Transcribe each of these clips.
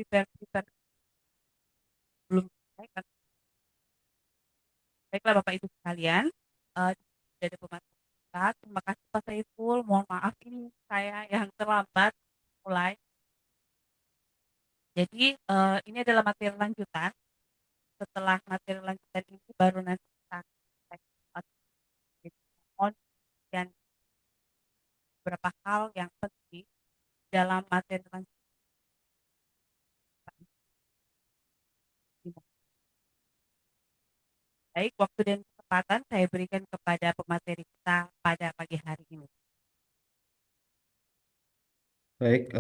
prepare belum selesai kan. Baiklah Bapak Ibu sekalian, dari pembahasan kita, terima kasih Pak Saiful. Mohon maaf ini saya yang terlambat mulai. Jadi ini adalah materi lanjutan. Setelah materi lanjutan ini baru nanti kita akan mohon dan beberapa hal yang penting dalam materi lanjutan ini. Baik, waktu dan kesempatan saya berikan kepada pemateri kita pada pagi hari ini. Baik,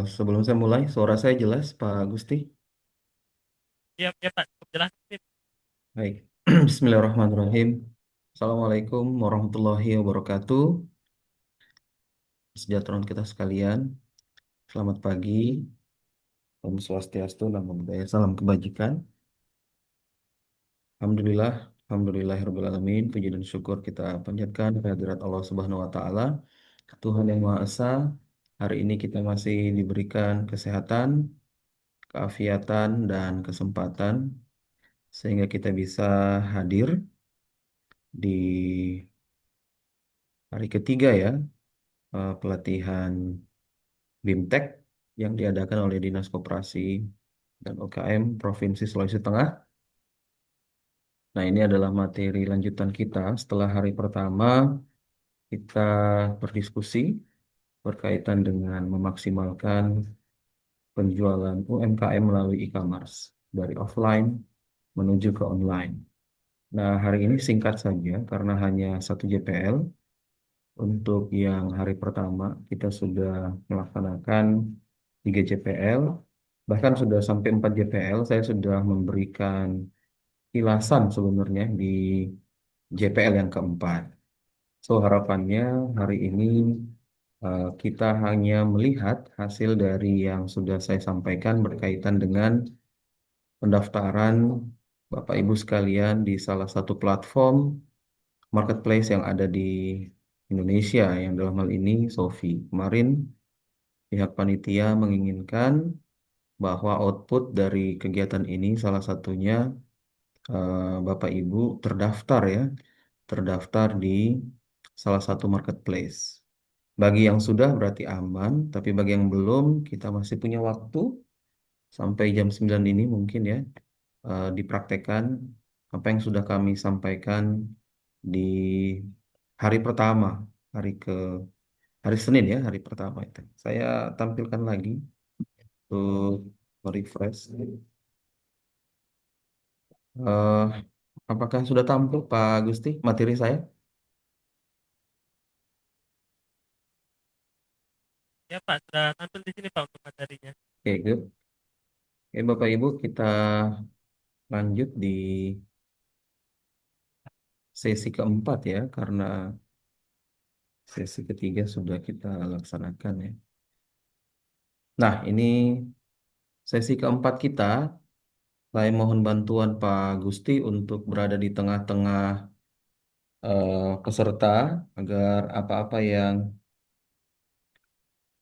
sebelum saya mulai, suara saya jelas, Pak Gusti. Iya, ya Pak, cukup jelas. Baik, Bismillahirrahmanirrahim. Assalamualaikum warahmatullahi wabarakatuh. Sejahteraan kita sekalian. Selamat pagi. Om Swastiastu, Namo Buddhaya, salam kebajikan. Alhamdulillah, Alhamdulillahirrahmanirrahim. Puji dan syukur kita panjatkan kehadirat Allah Subhanahu Wa Taala, Tuhan yang Maha Esa. Hari ini kita masih diberikan kesehatan, keafiatan, dan kesempatan sehingga kita bisa hadir di hari ketiga ya, pelatihan BIMTEK yang diadakan oleh Dinas Koperasi dan UKM Provinsi Sulawesi Tengah. Nah, ini adalah materi lanjutan kita. Setelah hari pertama, kita berdiskusi berkaitan dengan memaksimalkan penjualan UMKM melalui e-commerce dari offline menuju ke online. Nah, hari ini singkat saja karena hanya satu JPL. Untuk yang hari pertama, kita sudah melaksanakan 3 JPL, bahkan sudah sampai 4 JPL. Saya sudah memberikan kilasan sebenarnya di JPL yang keempat. So, harapannya hari ini kita hanya melihat hasil dari yang sudah saya sampaikan berkaitan dengan pendaftaran Bapak Ibu sekalian di salah satu platform marketplace yang ada di Indonesia, yang dalam hal ini Shopee. Kemarin pihak panitia menginginkan bahwa output dari kegiatan ini salah satunya Bapak Ibu terdaftar ya, terdaftar di salah satu marketplace. Bagi yang sudah berarti aman, tapi bagi yang belum kita masih punya waktu sampai jam 9 ini mungkin ya, dipraktekkan apa yang sudah kami sampaikan di hari pertama, hari ke hari Senin ya, hari pertama itu. Saya tampilkan lagi untuk refresh. Eh, apakah sudah tampil Pak Gusti materi saya? Ya Pak, sudah tampil di sini Pak untuk materinya. Oke, good. Oke, Bapak Ibu, kita lanjut di sesi keempat ya, karena sesi ketiga sudah kita laksanakan ya. Nah, ini sesi keempat kita. Saya mohon bantuan Pak Gusti untuk berada di tengah-tengah peserta agar apa-apa yang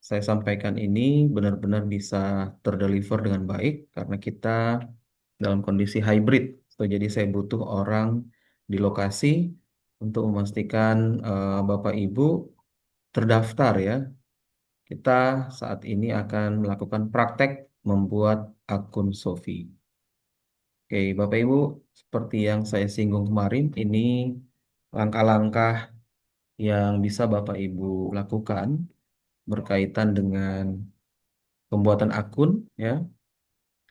saya sampaikan ini benar-benar bisa terdeliver dengan baik karena kita dalam kondisi hybrid. So, jadi saya butuh orang di lokasi untuk memastikan Bapak Ibu terdaftar ya. Kita saat ini akan melakukan praktek membuat akun Sofi. Oke, Bapak Ibu, seperti yang saya singgung kemarin, ini langkah-langkah yang bisa Bapak Ibu lakukan berkaitan dengan pembuatan akun ya.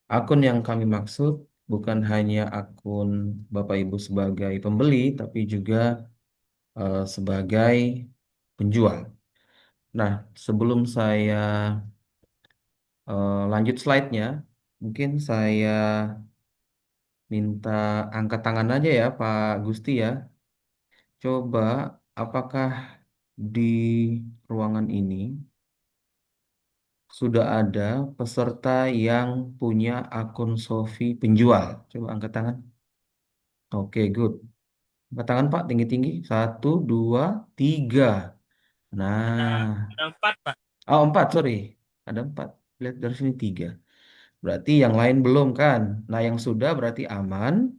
Akun yang kami maksud bukan hanya akun Bapak Ibu sebagai pembeli, tapi juga sebagai penjual. Nah, sebelum saya lanjut slide-nya, mungkin saya minta angkat tangan aja ya Pak Gusti ya. Coba apakah di ruangan ini sudah ada peserta yang punya akun Shopee penjual? Coba angkat tangan. Oke, good. Angkat tangan Pak, tinggi-tinggi. Satu, dua, tiga. Ada Nah, ada 4 Pak. oh empat, sorry. Ada empat. Lihat dari sini tiga. Berarti yang lain belum kan? Nah, yang sudah berarti aman.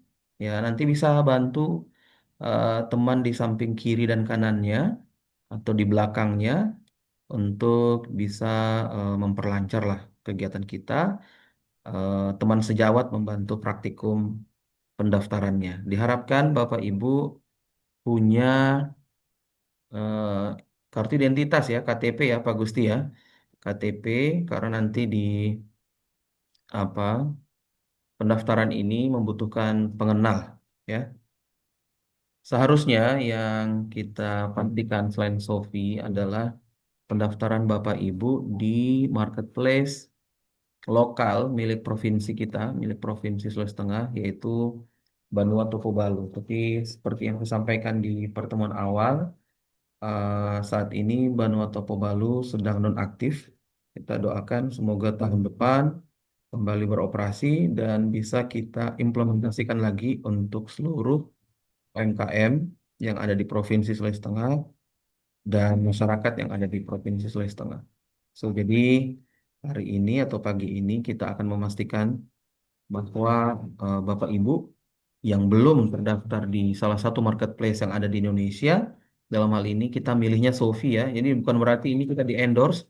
Ya, nanti bisa bantu teman di samping kiri dan kanannya atau di belakangnya untuk bisa memperlancar lah kegiatan kita. Teman sejawat membantu praktikum pendaftarannya. Diharapkan Bapak Ibu punya eh, kartu identitas ya, KTP ya Pak Gusti ya. KTP karena nanti di apa pendaftaran ini membutuhkan pengenal ya. Seharusnya yang kita pastikan selain Sofi adalah pendaftaran Bapak Ibu di marketplace lokal milik provinsi kita, milik Provinsi Sulawesi Tengah, yaitu Banua Tokobalu. Tapi seperti yang saya sampaikan di pertemuan awal, saat ini Banua Tokobalu sedang nonaktif. Kita doakan semoga tahun depan kembali beroperasi dan bisa kita implementasikan lagi untuk seluruh UMKM yang ada di Provinsi Sulawesi Tengah dan masyarakat yang ada di Provinsi Sulawesi Tengah. So, jadi hari ini atau pagi ini kita akan memastikan bahwa Bapak Ibu yang belum terdaftar di salah satu marketplace yang ada di Indonesia, dalam hal ini kita milihnya Sofi ya. Jadi bukan berarti ini kita di endorse.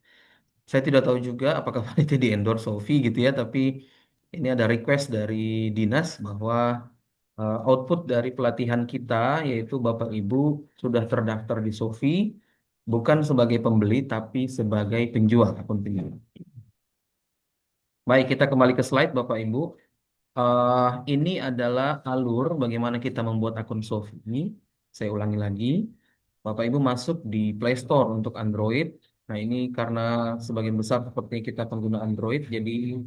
Saya tidak tahu juga apakah itu di endorse Sofi gitu ya, tapi ini ada request dari dinas bahwa output dari pelatihan kita yaitu Bapak Ibu sudah terdaftar di Sofi bukan sebagai pembeli tapi sebagai penjual akun penjual. Baik, kita kembali ke slide Bapak Ibu. Eh, ini adalah alur bagaimana kita membuat akun Sofi. Saya ulangi lagi. Bapak Ibu masuk di Play Store untuk Android. Nah, ini karena sebagian besar seperti kita pengguna Android, jadi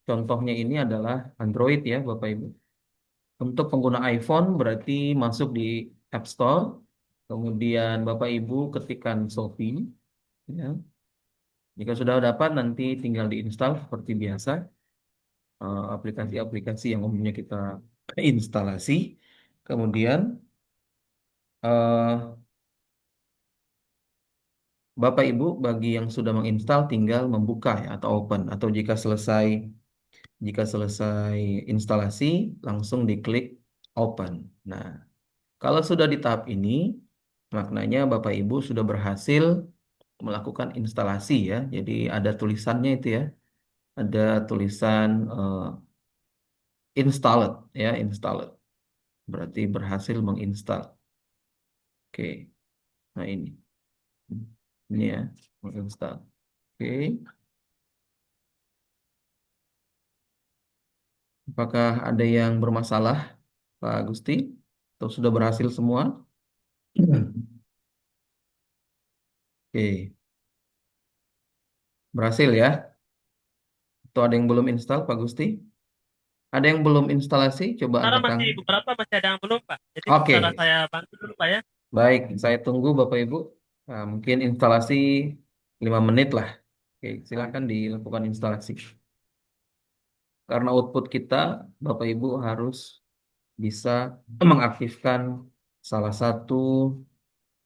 contohnya ini adalah Android ya, Bapak Ibu. Untuk pengguna iPhone berarti masuk di App Store. Kemudian Bapak Ibu ketikkan Sofi. Ya. Jika sudah dapat nanti tinggal diinstal seperti biasa aplikasi-aplikasi yang umumnya kita instalasi. Kemudian eh, Bapak Ibu bagi yang sudah menginstal tinggal membuka ya atau open atau jika selesai instalasi langsung diklik open. Nah, kalau sudah di tahap ini maknanya Bapak Ibu sudah berhasil melakukan instalasi ya. Jadi ada tulisannya itu ya. Ada tulisan installed ya, installed. Berarti berhasil menginstal. Oke. Nah ini. Ini ya, menginstal. Oke. Apakah ada yang bermasalah, Pak Gusti? Atau sudah berhasil semua? Oke. Berhasil ya? Atau ada yang belum install, Pak Gusti? Ada yang belum instalasi? Coba Sementara angkat masih tangan. beberapa masih ada yang belum, Pak. Jadi sementara Oke. saya bantu dulu, Pak ya. Baik, saya tunggu Bapak Ibu. Nah, mungkin instalasi 5 menit lah. Oke, silakan dilakukan instalasi. Karena output kita, Bapak Ibu harus bisa mengaktifkan salah satu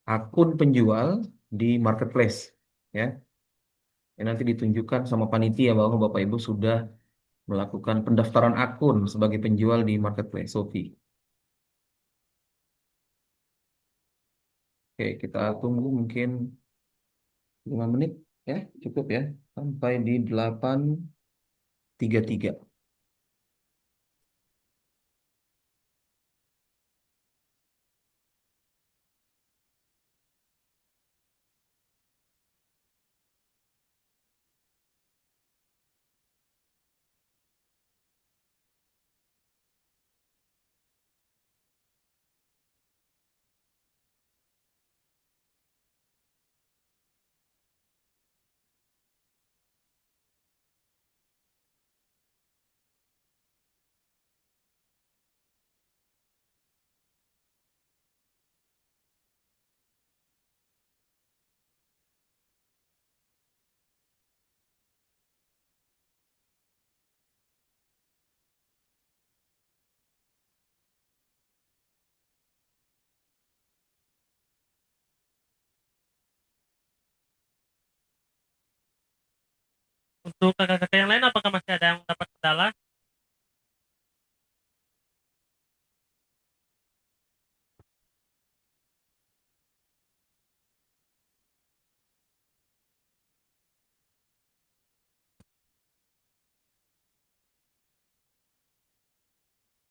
akun penjual di marketplace. Ya, yang nanti ditunjukkan sama panitia bahwa Bapak Ibu sudah melakukan pendaftaran akun sebagai penjual di marketplace Shopee. Oke, kita tunggu mungkin 5 menit ya, cukup ya, sampai di 8.33. Untuk kakak-kakak yang lain, apakah masih ada yang dapat kendala?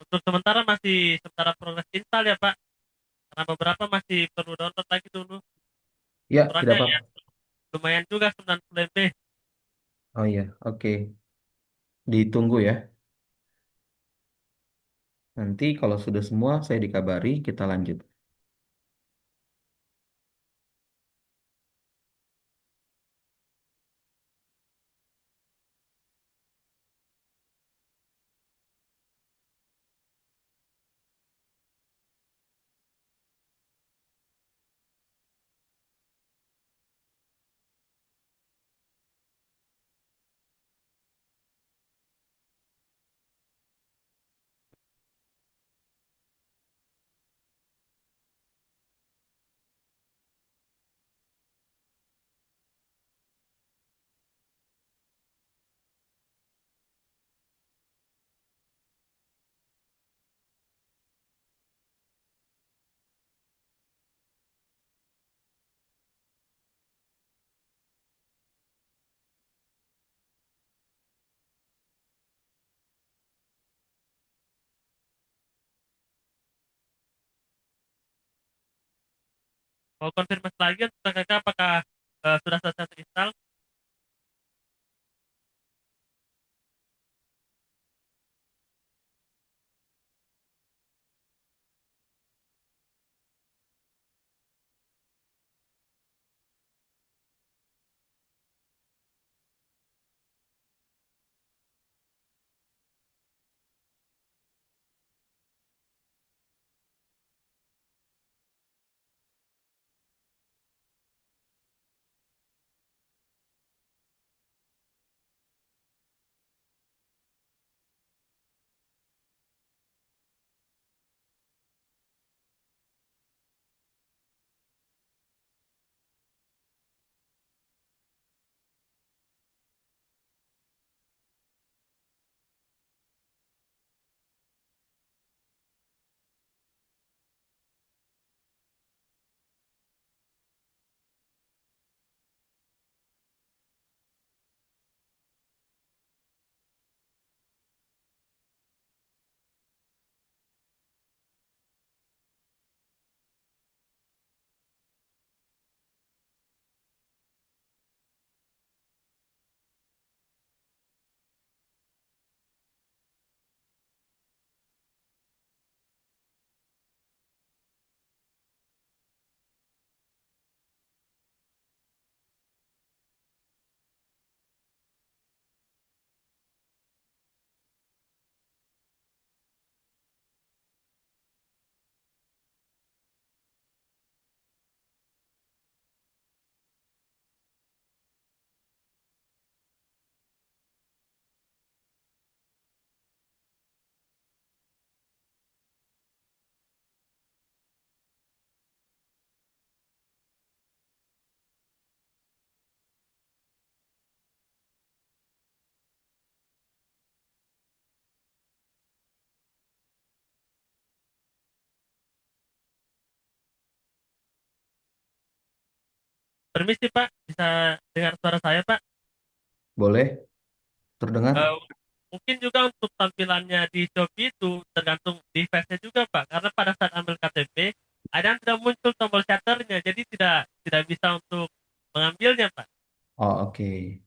Untuk sementara masih sementara progres install ya Pak, karena beberapa masih perlu download lagi dulu. Ya, tidak Ukurannya apa-apa. ya lumayan juga 90 MB. Oh iya, oke. Ditunggu ya. Nanti kalau sudah semua saya dikabari, kita lanjut. Mau konfirmasi lagi untuk kakak apakah sudah selesai terinstall? Permisi Pak, bisa dengar suara saya Pak? Boleh? Terdengar? Eh, Mungkin juga untuk tampilannya di Shopee itu tergantung device-nya juga Pak, karena pada saat ambil KTP ada yang tidak muncul tombol shutternya, jadi tidak tidak bisa untuk mengambilnya Pak. Oh, oke.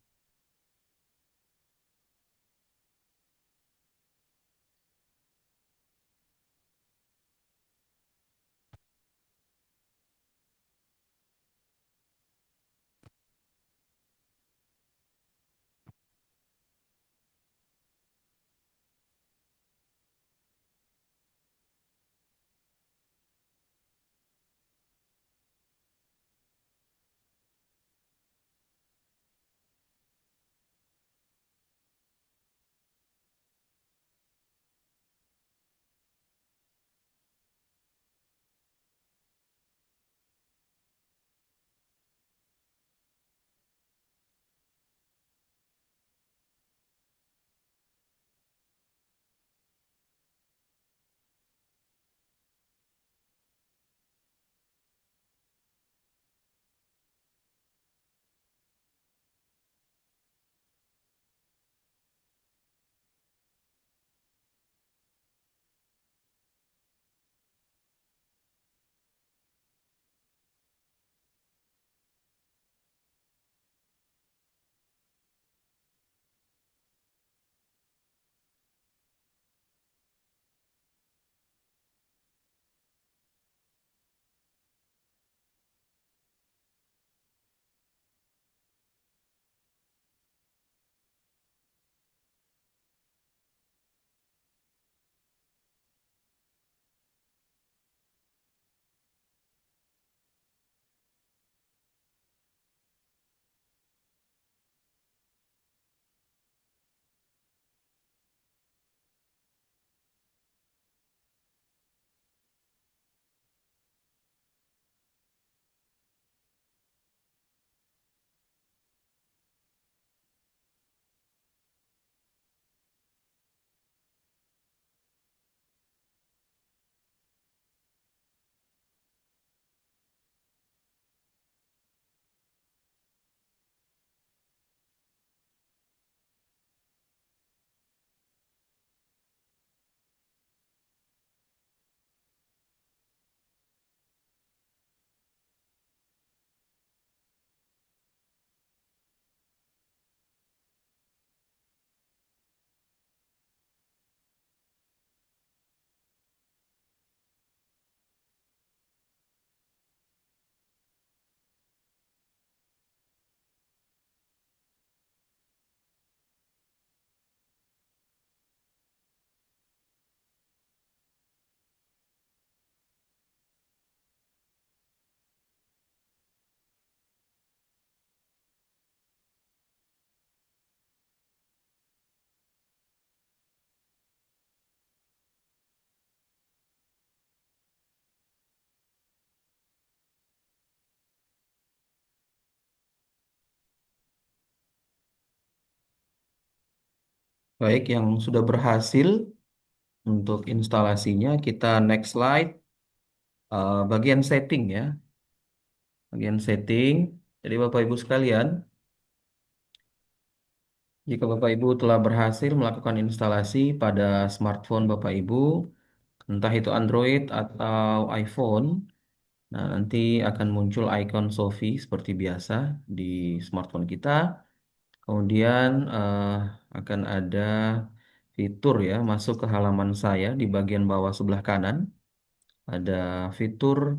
Baik, yang sudah berhasil untuk instalasinya, kita next slide. Bagian setting ya. Bagian setting. Jadi Bapak Ibu sekalian, jika Bapak Ibu telah berhasil melakukan instalasi pada smartphone Bapak Ibu, entah itu Android atau iPhone, nah nanti akan muncul icon Sophie seperti biasa di smartphone kita. Kemudian akan ada fitur ya, masuk ke halaman saya di bagian bawah sebelah kanan. Ada fitur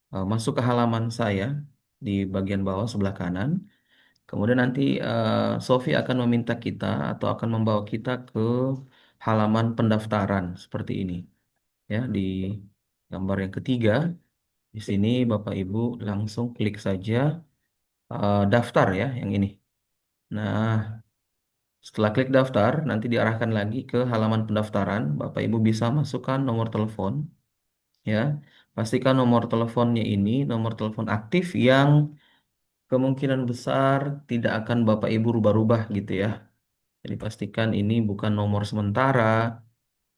masuk ke halaman saya di bagian bawah sebelah kanan. Kemudian nanti Sophie akan meminta kita atau akan membawa kita ke halaman pendaftaran seperti ini. Ya, di gambar yang ketiga, di sini Bapak Ibu langsung klik saja daftar ya, yang ini. Nah, setelah klik daftar, nanti diarahkan lagi ke halaman pendaftaran. Bapak Ibu bisa masukkan nomor telepon, ya. Pastikan nomor teleponnya ini nomor telepon aktif yang kemungkinan besar tidak akan Bapak Ibu rubah-rubah gitu ya. Jadi pastikan ini bukan nomor sementara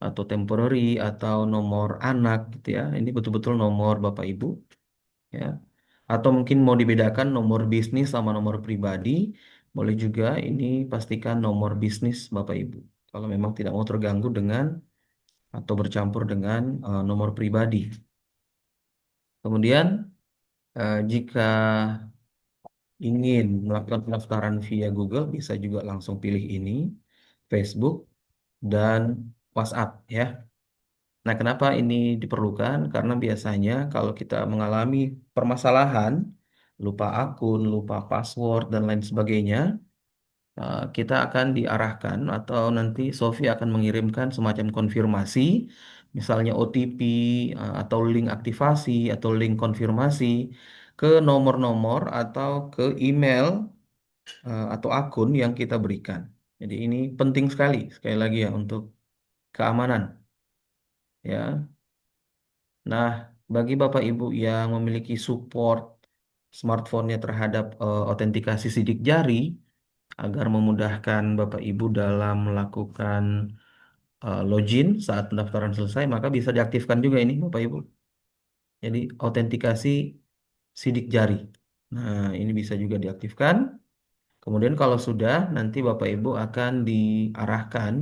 atau temporary atau nomor anak gitu ya. Ini betul-betul nomor Bapak Ibu ya. Atau mungkin mau dibedakan nomor bisnis sama nomor pribadi, boleh juga ini pastikan nomor bisnis Bapak Ibu. Kalau memang tidak mau terganggu dengan atau bercampur dengan nomor pribadi. Kemudian jika ingin melakukan pendaftaran via Google, bisa juga langsung pilih ini, Facebook dan WhatsApp ya. Nah, kenapa ini diperlukan? Karena biasanya kalau kita mengalami permasalahan, lupa akun, lupa password, dan lain sebagainya, kita akan diarahkan atau nanti Sophie akan mengirimkan semacam konfirmasi, misalnya OTP atau link aktivasi atau link konfirmasi ke nomor-nomor atau ke email atau akun yang kita berikan. Jadi ini penting sekali lagi ya untuk keamanan ya. Nah, bagi Bapak Ibu yang memiliki support smartphone-nya terhadap autentikasi sidik jari, agar memudahkan Bapak Ibu dalam melakukan login saat pendaftaran selesai, maka bisa diaktifkan juga ini Bapak Ibu. Jadi autentikasi sidik jari. Nah, ini bisa juga diaktifkan. Kemudian kalau sudah, nanti Bapak Ibu akan diarahkan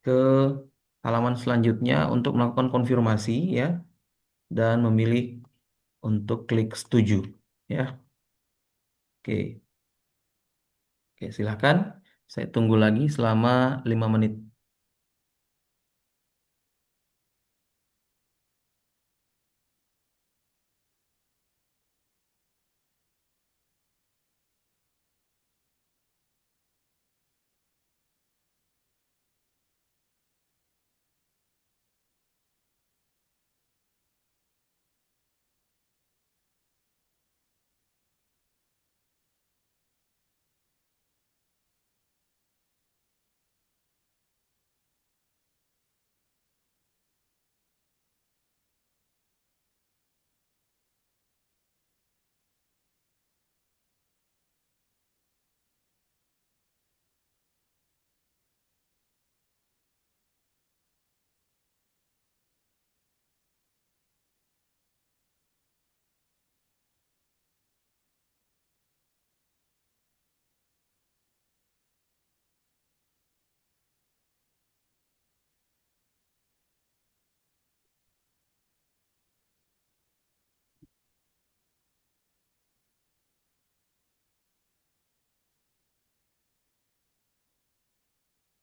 ke halaman selanjutnya untuk melakukan konfirmasi ya dan memilih untuk klik setuju ya. Oke. Oke, silakan. Saya tunggu lagi selama 5 menit.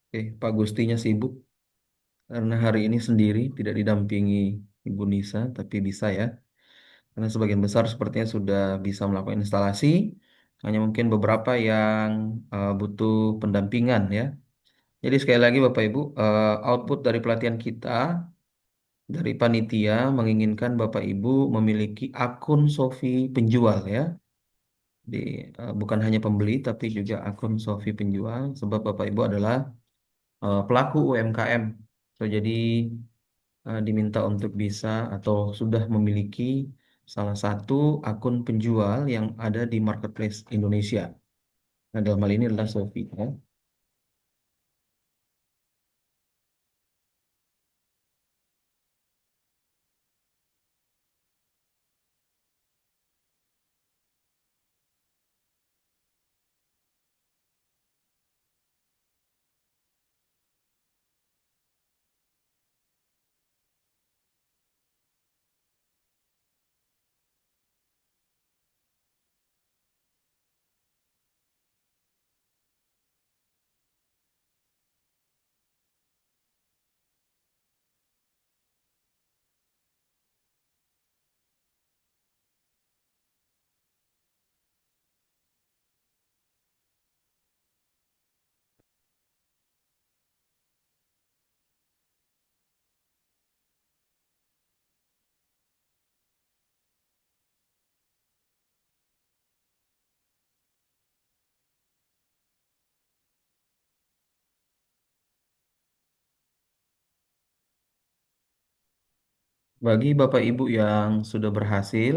Oke, Pak Gustinya sibuk karena hari ini sendiri tidak didampingi Ibu Nisa, tapi bisa ya. Karena sebagian besar sepertinya sudah bisa melakukan instalasi, hanya mungkin beberapa yang butuh pendampingan ya. Jadi sekali lagi Bapak Ibu, output dari pelatihan kita dari panitia menginginkan Bapak Ibu memiliki akun Sofi penjual ya. Di, bukan hanya pembeli tapi juga akun Sofi penjual sebab Bapak Ibu adalah pelaku UMKM. So, jadi diminta untuk bisa atau sudah memiliki salah satu akun penjual yang ada di marketplace Indonesia. Nah, dalam hal ini adalah Shopee. Ya. Bagi Bapak Ibu yang sudah berhasil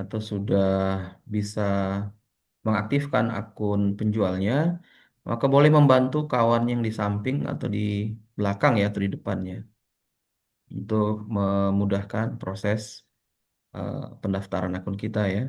atau sudah bisa mengaktifkan akun penjualnya, maka boleh membantu kawan yang di samping atau di belakang ya atau di depannya untuk memudahkan proses pendaftaran akun kita ya.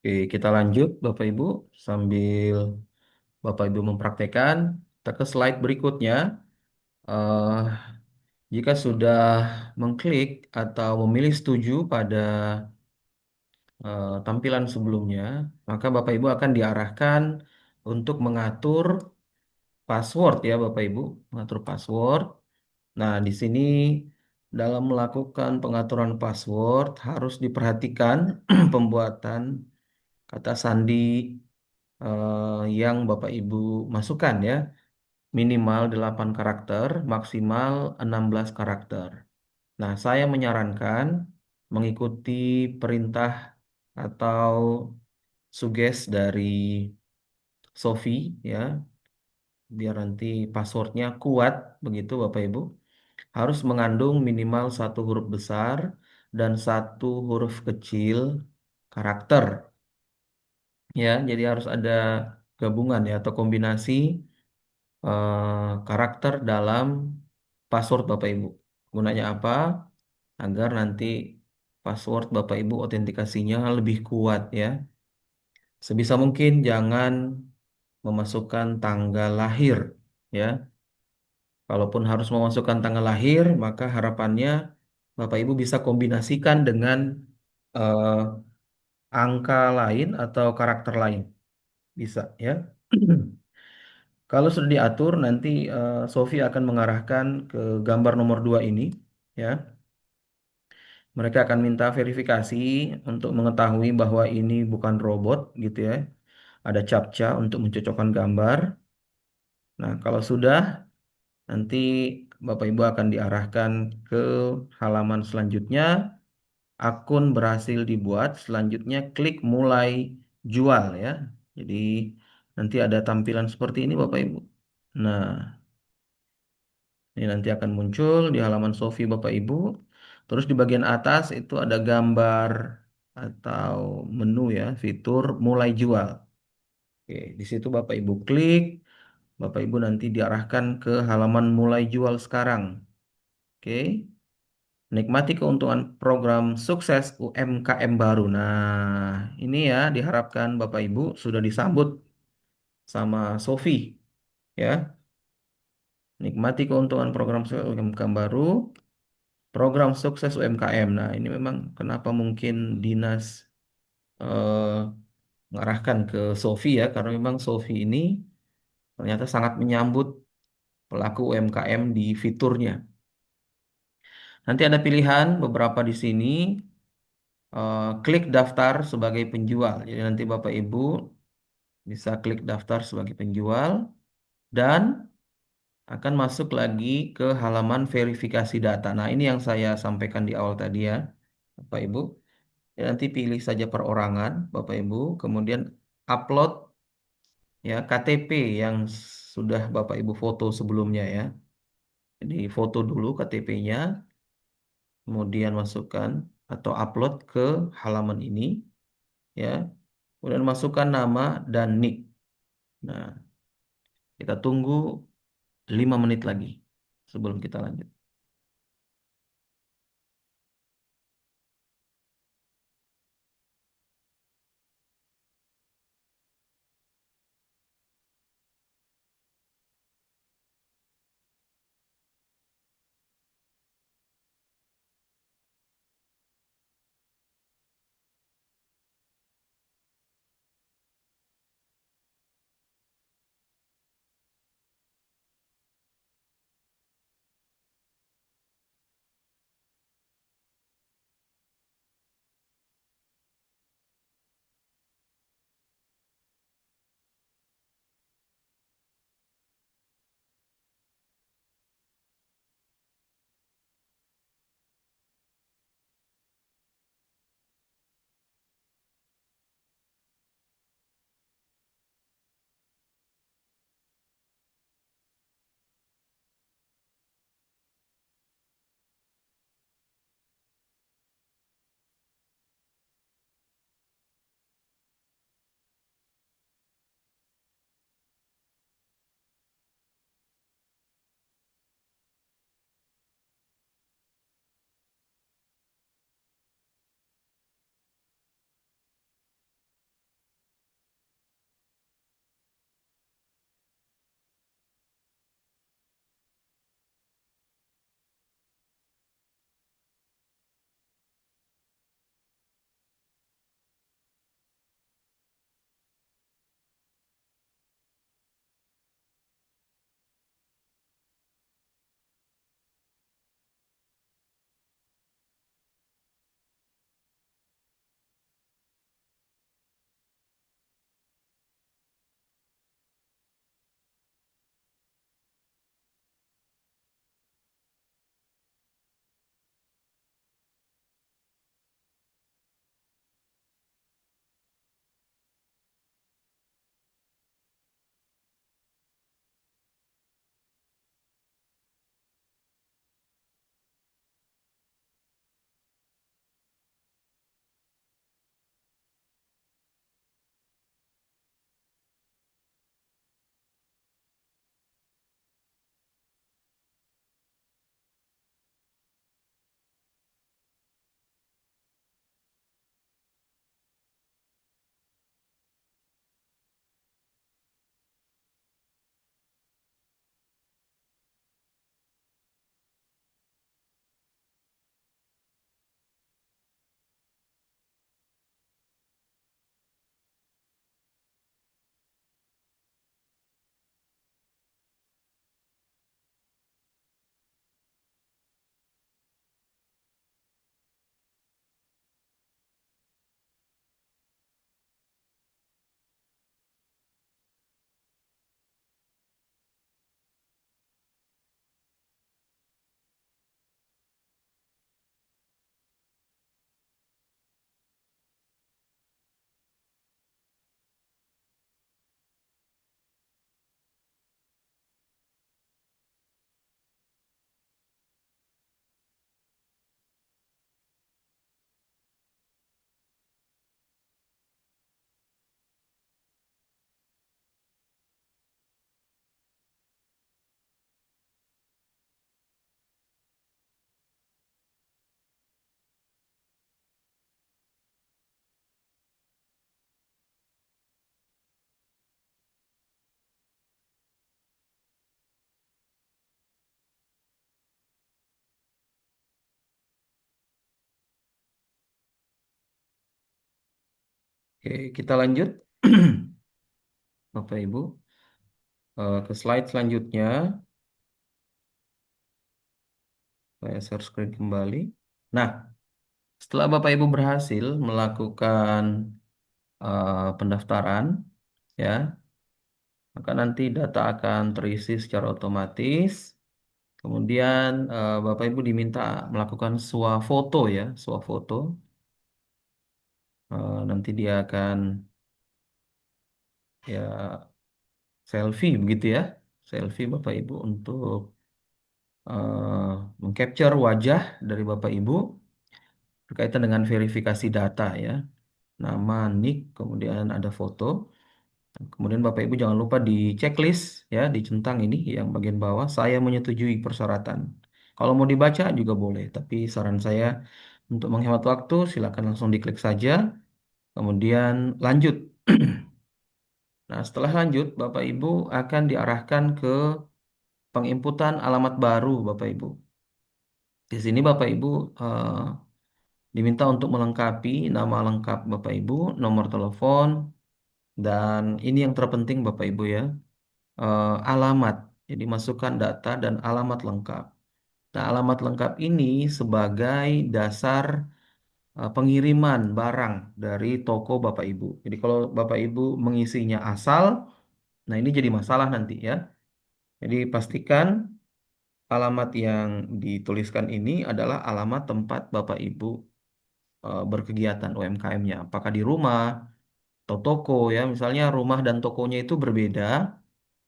Oke, kita lanjut Bapak Ibu sambil Bapak Ibu mempraktekkan. Kita ke slide berikutnya. Eh, jika sudah mengklik atau memilih setuju pada tampilan sebelumnya, maka Bapak Ibu akan diarahkan untuk mengatur password ya Bapak Ibu, mengatur password. Nah, di sini dalam melakukan pengaturan password harus diperhatikan pembuatan kata sandi yang Bapak Ibu masukkan ya. Minimal 8 karakter, maksimal 16 karakter. Nah, saya menyarankan mengikuti perintah atau suges dari Sophie ya, biar nanti passwordnya kuat begitu Bapak Ibu. Harus mengandung minimal satu huruf besar dan satu huruf kecil karakter ya. Jadi harus ada gabungan ya atau kombinasi karakter dalam password Bapak Ibu. Gunanya apa? Agar nanti password Bapak Ibu autentikasinya lebih kuat ya. Sebisa mungkin jangan memasukkan tanggal lahir ya. Kalaupun harus memasukkan tanggal lahir, maka harapannya Bapak Ibu bisa kombinasikan dengan eh, angka lain atau karakter lain. Bisa ya. Kalau sudah diatur, nanti Sofi akan mengarahkan ke gambar nomor 2 ini ya. Mereka akan minta verifikasi untuk mengetahui bahwa ini bukan robot gitu ya. Ada captcha untuk mencocokkan gambar. Nah, kalau sudah, nanti Bapak Ibu akan diarahkan ke halaman selanjutnya. Akun berhasil dibuat. Selanjutnya klik mulai jual ya. Jadi nanti ada tampilan seperti ini Bapak Ibu. Nah, ini nanti akan muncul di halaman Sofi Bapak Ibu. Terus di bagian atas itu ada gambar atau menu ya, fitur mulai jual. Oke, di situ Bapak Ibu klik, Bapak Ibu nanti diarahkan ke halaman mulai jual sekarang. Oke. Nikmati keuntungan program sukses UMKM baru. Nah, ini ya diharapkan Bapak Ibu sudah disambut sama Sofi ya. Nikmati keuntungan program sukses UMKM baru, program sukses UMKM. Nah, ini memang kenapa mungkin dinas eh, mengarahkan ke Sofi ya, karena memang Sofi ini ternyata sangat menyambut pelaku UMKM di fiturnya. Nanti ada pilihan beberapa di sini, klik daftar sebagai penjual. Jadi nanti Bapak Ibu bisa klik daftar sebagai penjual dan akan masuk lagi ke halaman verifikasi data. Nah, ini yang saya sampaikan di awal tadi ya, Bapak Ibu. Ya, nanti pilih saja perorangan, Bapak Ibu, kemudian upload ya KTP yang sudah Bapak Ibu foto sebelumnya ya. Jadi foto dulu KTP-nya, kemudian masukkan atau upload ke halaman ini ya. Kemudian masukkan nama dan nick. Nah, kita tunggu 5 menit lagi sebelum kita lanjut. Oke, kita lanjut. Bapak Ibu, ke slide selanjutnya. Saya share screen kembali. Nah, setelah Bapak Ibu berhasil melakukan pendaftaran, ya, maka nanti data akan terisi secara otomatis. Kemudian Bapak Ibu diminta melakukan swafoto ya, swafoto. Nanti dia akan ya selfie begitu ya, selfie Bapak Ibu untuk mengcapture wajah dari Bapak Ibu berkaitan dengan verifikasi data ya, nama, nick, kemudian ada foto. Kemudian Bapak Ibu jangan lupa di checklist ya, dicentang ini yang bagian bawah, saya menyetujui persyaratan. Kalau mau dibaca juga boleh, tapi saran saya untuk menghemat waktu silakan langsung diklik saja, kemudian lanjut. Nah, setelah lanjut, Bapak Ibu akan diarahkan ke penginputan alamat baru, Bapak Ibu. Di sini Bapak Ibu diminta untuk melengkapi nama lengkap Bapak Ibu, nomor telepon, dan ini yang terpenting Bapak Ibu ya, alamat. Jadi masukkan data dan alamat lengkap. Nah, alamat lengkap ini sebagai dasar pengiriman barang dari toko Bapak Ibu. Jadi kalau Bapak Ibu mengisinya asal, nah ini jadi masalah nanti ya. Jadi pastikan alamat yang dituliskan ini adalah alamat tempat Bapak Ibu berkegiatan UMKM-nya. Apakah di rumah atau toko ya. Misalnya rumah dan tokonya itu berbeda,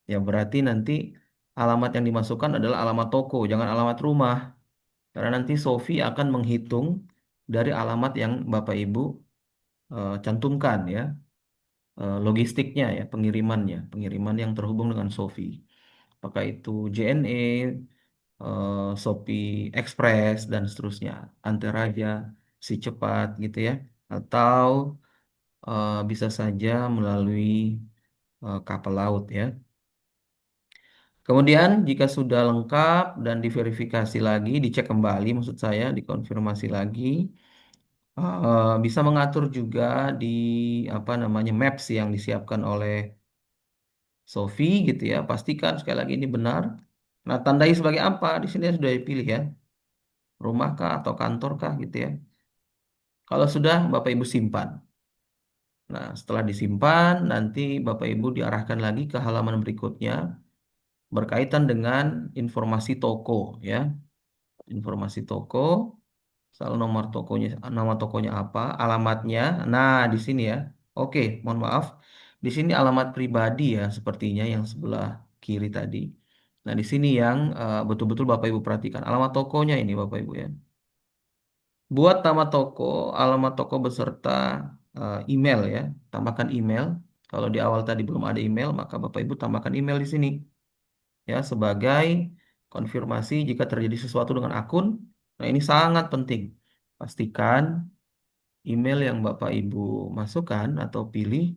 ya berarti nanti alamat yang dimasukkan adalah alamat toko, jangan alamat rumah. Karena nanti Sofi akan menghitung dari alamat yang Bapak Ibu cantumkan ya, logistiknya ya, pengiriman yang terhubung dengan Sofi. Apakah itu JNE, Shopee Express dan seterusnya, Anteraja, Si Cepat gitu ya, atau bisa saja melalui kapal laut ya. Kemudian jika sudah lengkap dan diverifikasi lagi, dicek kembali maksud saya, dikonfirmasi lagi, bisa mengatur juga di apa namanya maps yang disiapkan oleh Sofi gitu ya. Pastikan sekali lagi ini benar. Nah, tandai sebagai apa? Di sini sudah dipilih ya. Rumah kah atau kantor kah gitu ya. Kalau sudah Bapak Ibu simpan. Nah, setelah disimpan, nanti Bapak Ibu diarahkan lagi ke halaman berikutnya berkaitan dengan informasi toko ya. Informasi toko, soal nomor tokonya, nama tokonya apa, alamatnya. Nah, di sini ya. Oke, mohon maaf. Di sini alamat pribadi ya, sepertinya yang sebelah kiri tadi. Nah, di sini yang betul-betul Bapak Ibu perhatikan. Alamat tokonya ini Bapak Ibu ya. Buat nama toko, alamat toko beserta email ya. Tambahkan email. Kalau di awal tadi belum ada email, maka Bapak Ibu tambahkan email di sini ya sebagai konfirmasi jika terjadi sesuatu dengan akun. Nah, ini sangat penting. Pastikan email yang Bapak Ibu masukkan atau pilih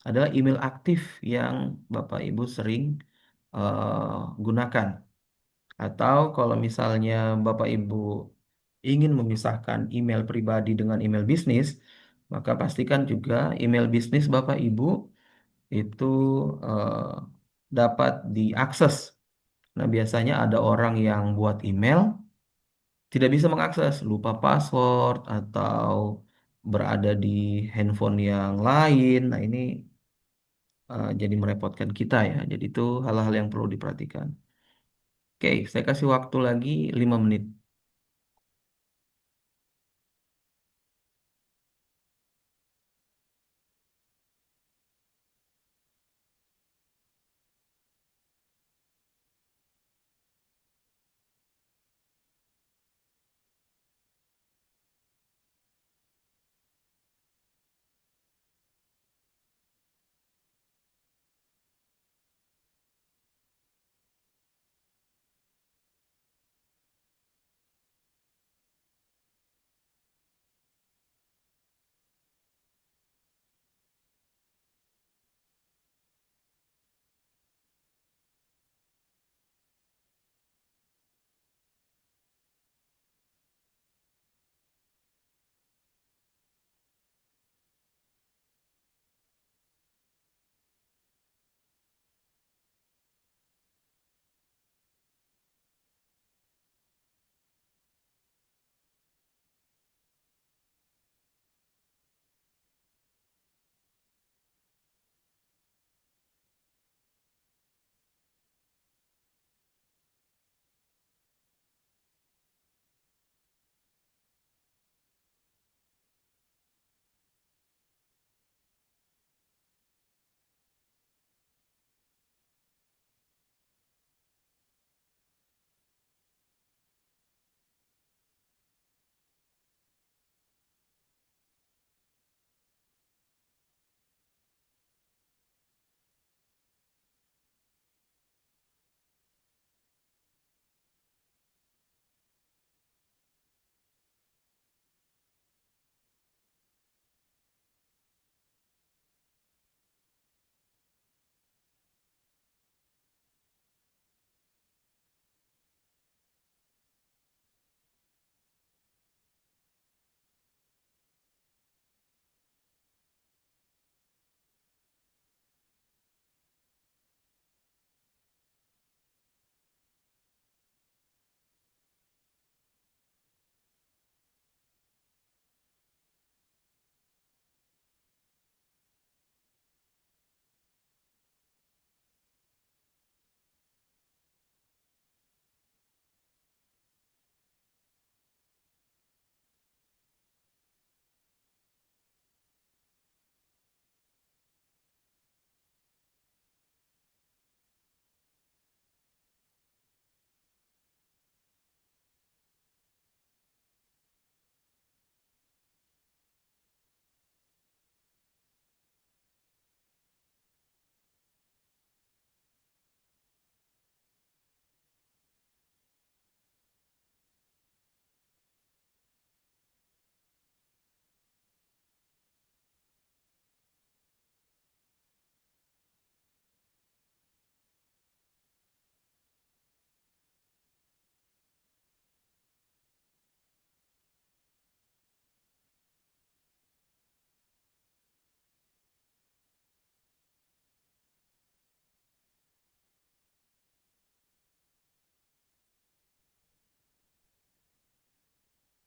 adalah email aktif yang Bapak Ibu sering gunakan. Atau kalau misalnya Bapak Ibu ingin memisahkan email pribadi dengan email bisnis, maka pastikan juga email bisnis Bapak Ibu itu eh, dapat diakses. Nah, biasanya ada orang yang buat email tidak bisa mengakses, lupa password atau berada di handphone yang lain. Nah, ini jadi merepotkan kita ya. Jadi itu hal-hal yang perlu diperhatikan. Oke, saya kasih waktu lagi 5 menit.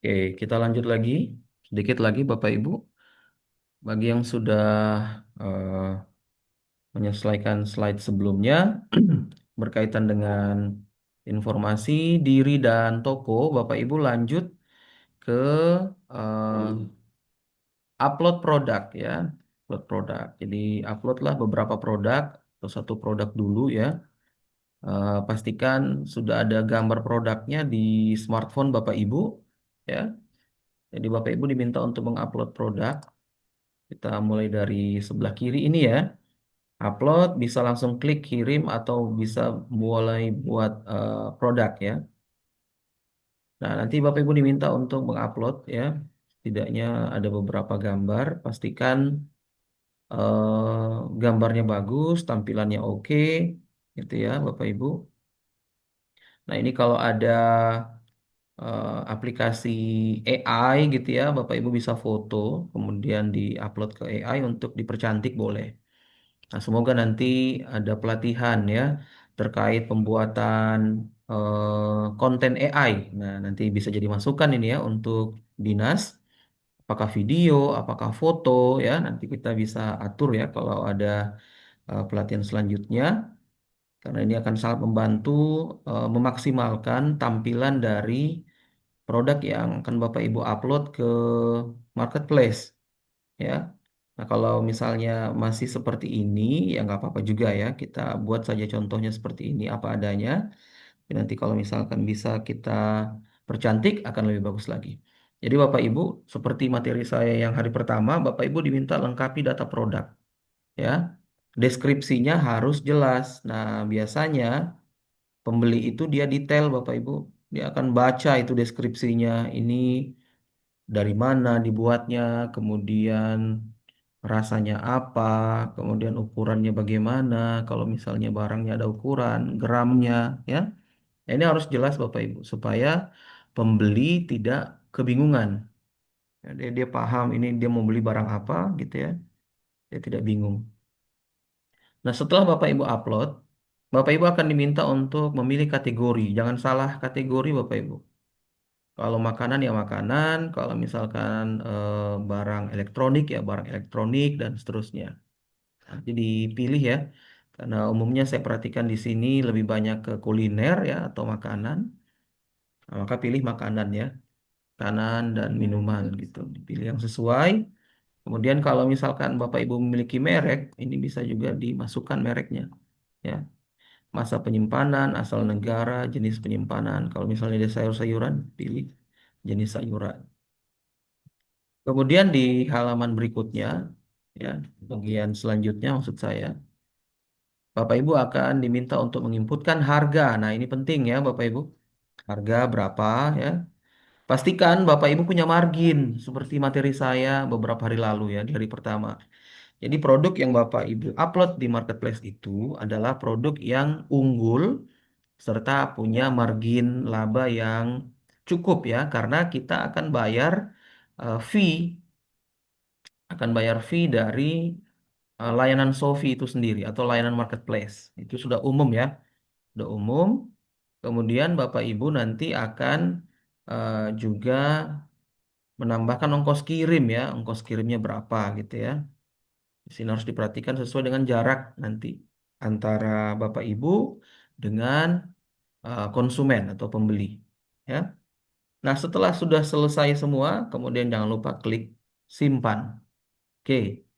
Oke, kita lanjut lagi. Sedikit lagi Bapak Ibu. Bagi yang sudah eh, menyesuaikan slide sebelumnya berkaitan dengan informasi diri dan toko, Bapak Ibu lanjut ke eh, upload produk ya. Upload produk. Jadi uploadlah beberapa produk atau satu produk dulu ya. Pastikan sudah ada gambar produknya di smartphone Bapak Ibu ya. Jadi Bapak Ibu diminta untuk mengupload produk. Kita mulai dari sebelah kiri ini ya. Upload, bisa langsung klik kirim atau bisa mulai buat produk ya. Nah, nanti Bapak Ibu diminta untuk mengupload ya. Setidaknya ada beberapa gambar. Pastikan gambarnya bagus, tampilannya oke, gitu ya Bapak Ibu. Nah, ini kalau ada aplikasi AI gitu ya, Bapak Ibu bisa foto, kemudian diupload ke AI untuk dipercantik boleh. Nah, semoga nanti ada pelatihan ya terkait pembuatan konten AI. Nah, nanti bisa jadi masukan ini ya untuk dinas. Apakah video, apakah foto ya, nanti kita bisa atur ya kalau ada pelatihan selanjutnya. Karena ini akan sangat membantu memaksimalkan tampilan dari produk yang akan Bapak Ibu upload ke marketplace ya. Nah, kalau misalnya masih seperti ini, ya nggak apa-apa juga ya. Kita buat saja contohnya seperti ini, apa adanya. Nanti kalau misalkan bisa kita percantik, akan lebih bagus lagi. Jadi Bapak Ibu, seperti materi saya yang hari pertama, Bapak Ibu diminta lengkapi data produk. Ya, deskripsinya harus jelas. Nah, biasanya pembeli itu dia detail, Bapak Ibu. Dia akan baca itu deskripsinya. Ini dari mana dibuatnya, kemudian rasanya apa, kemudian ukurannya bagaimana, kalau misalnya barangnya ada ukuran, gramnya, ya. Nah, ini harus jelas Bapak Ibu, supaya pembeli tidak kebingungan. Ya, dia paham ini dia mau beli barang apa gitu ya, dia tidak bingung. Nah, setelah Bapak Ibu upload, Bapak Ibu akan diminta untuk memilih kategori. Jangan salah kategori Bapak Ibu. Kalau makanan ya makanan, kalau misalkan barang elektronik ya barang elektronik dan seterusnya. Nanti dipilih ya, karena umumnya saya perhatikan di sini lebih banyak ke kuliner ya atau makanan. Nah, maka pilih makanan ya, makanan dan minuman gitu. Dipilih yang sesuai. Kemudian kalau misalkan Bapak Ibu memiliki merek, ini bisa juga dimasukkan mereknya ya. Masa penyimpanan, asal negara, jenis penyimpanan. Kalau misalnya ada sayur-sayuran, pilih jenis sayuran. Kemudian di halaman berikutnya, ya, bagian selanjutnya maksud saya, Bapak Ibu akan diminta untuk menginputkan harga. Nah, ini penting ya, Bapak Ibu. Harga berapa ya? Pastikan Bapak Ibu punya margin seperti materi saya beberapa hari lalu ya, di hari pertama. Jadi produk yang Bapak Ibu upload di marketplace itu adalah produk yang unggul serta punya margin laba yang cukup ya, karena kita fee akan bayar fee dari layanan Shopee itu sendiri atau layanan marketplace. Itu sudah umum ya, sudah umum. Kemudian Bapak Ibu nanti akan juga menambahkan ongkos kirim ya, ongkos kirimnya berapa gitu ya. Di sini harus diperhatikan sesuai dengan jarak nanti antara Bapak Ibu dengan konsumen atau pembeli ya. Nah, setelah sudah selesai semua, kemudian jangan lupa klik simpan. Oke,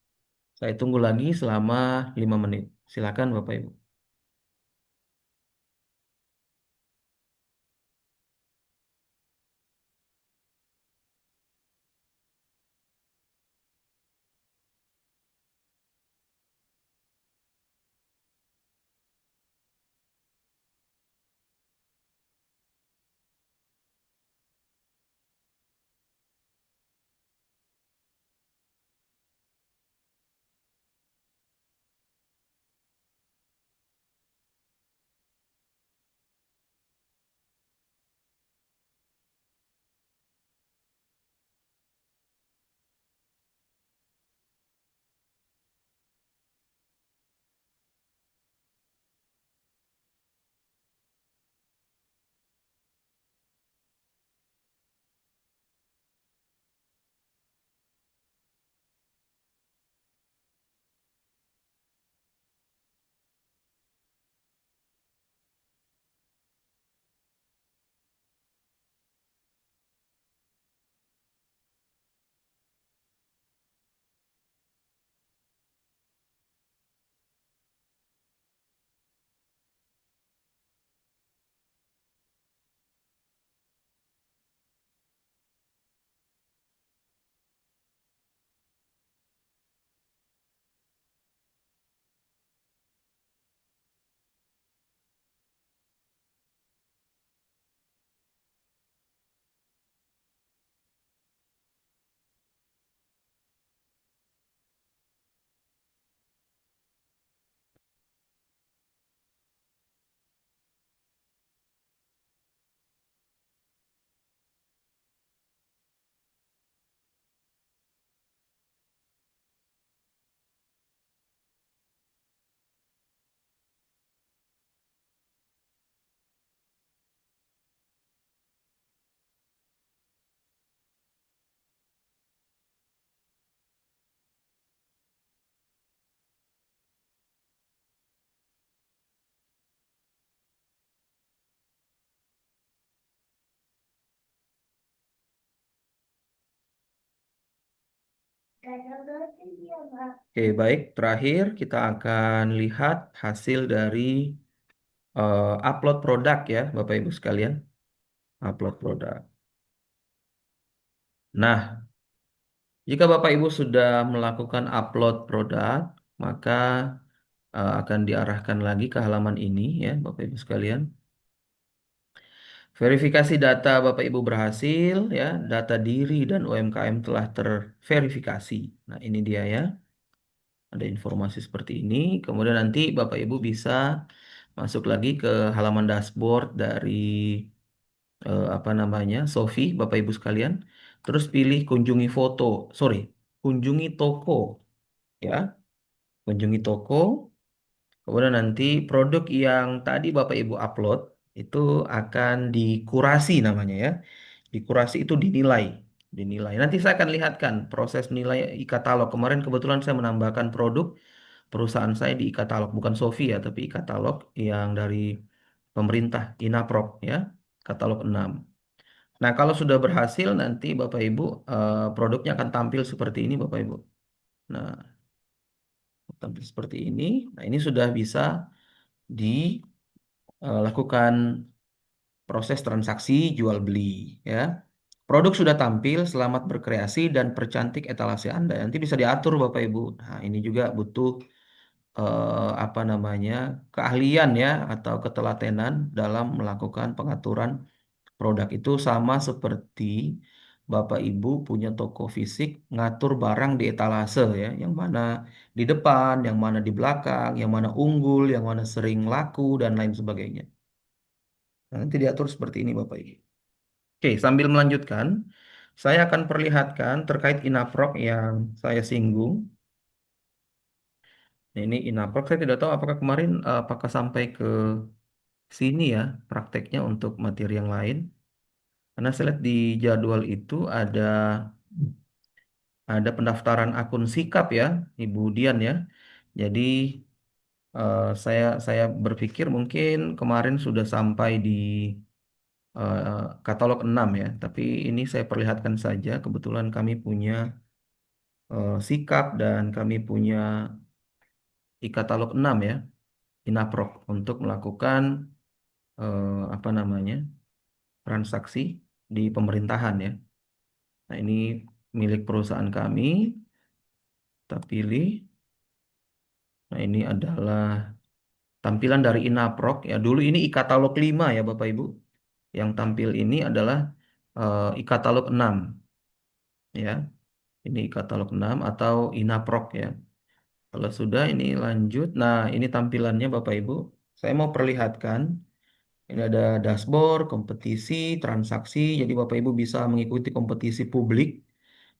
saya tunggu lagi selama 5 menit. Silakan Bapak Ibu. Oke, baik. Terakhir kita akan lihat hasil dari upload produk ya, Bapak Ibu sekalian. Upload produk. Nah, jika Bapak Ibu sudah melakukan upload produk, maka akan diarahkan lagi ke halaman ini ya, Bapak Ibu sekalian. Verifikasi data Bapak Ibu berhasil ya, data diri dan UMKM telah terverifikasi. Nah, ini dia ya. Ada informasi seperti ini. Kemudian nanti Bapak Ibu bisa masuk lagi ke halaman dashboard dari apa namanya, Sofi, Bapak Ibu sekalian. Terus pilih kunjungi foto, sorry, kunjungi toko ya, kunjungi toko. Kemudian nanti produk yang tadi Bapak Ibu upload itu akan dikurasi namanya ya. Dikurasi itu dinilai, dinilai. Nanti saya akan lihatkan proses nilai e-katalog. Kemarin kebetulan saya menambahkan produk perusahaan saya di e-katalog, bukan Sofi ya, tapi e-katalog yang dari pemerintah Inaprok ya, katalog 6. Nah, kalau sudah berhasil nanti Bapak Ibu produknya akan tampil seperti ini Bapak Ibu. Nah, tampil seperti ini. Nah, ini sudah bisa dilakukan proses transaksi jual beli ya. Produk sudah tampil, selamat berkreasi dan percantik etalase Anda. Nanti bisa diatur Bapak Ibu. Nah, ini juga butuh apa namanya, keahlian ya atau ketelatenan dalam melakukan pengaturan produk itu, sama seperti Bapak Ibu punya toko fisik ngatur barang di etalase ya, yang mana di depan, yang mana di belakang, yang mana unggul, yang mana sering laku dan lain sebagainya. Nah, nanti diatur seperti ini Bapak Ibu. Oke, sambil melanjutkan, saya akan perlihatkan terkait Inaprok yang saya singgung. Nah, ini Inaprok, saya tidak tahu apakah kemarin apakah sampai ke sini ya prakteknya untuk materi yang lain. Karena saya lihat di jadwal itu ada pendaftaran akun Sikap ya, Ibu Dian ya. Jadi saya berpikir mungkin kemarin sudah sampai di katalog 6 ya. Tapi ini saya perlihatkan saja. Kebetulan kami punya Sikap dan kami punya e-katalog 6 ya, Inaprok, untuk melakukan apa namanya, transaksi di pemerintahan ya. Nah, ini milik perusahaan kami. Kita pilih. Nah, ini adalah tampilan dari Inaprok ya. Dulu ini e-katalog 5 ya Bapak Ibu. Yang tampil ini adalah e-katalog 6 ya. Ini e-katalog 6 atau Inaprok ya. Kalau sudah ini lanjut. Nah, ini tampilannya Bapak Ibu. Saya mau perlihatkan. Ini ada dashboard, kompetisi, transaksi. Jadi Bapak Ibu bisa mengikuti kompetisi publik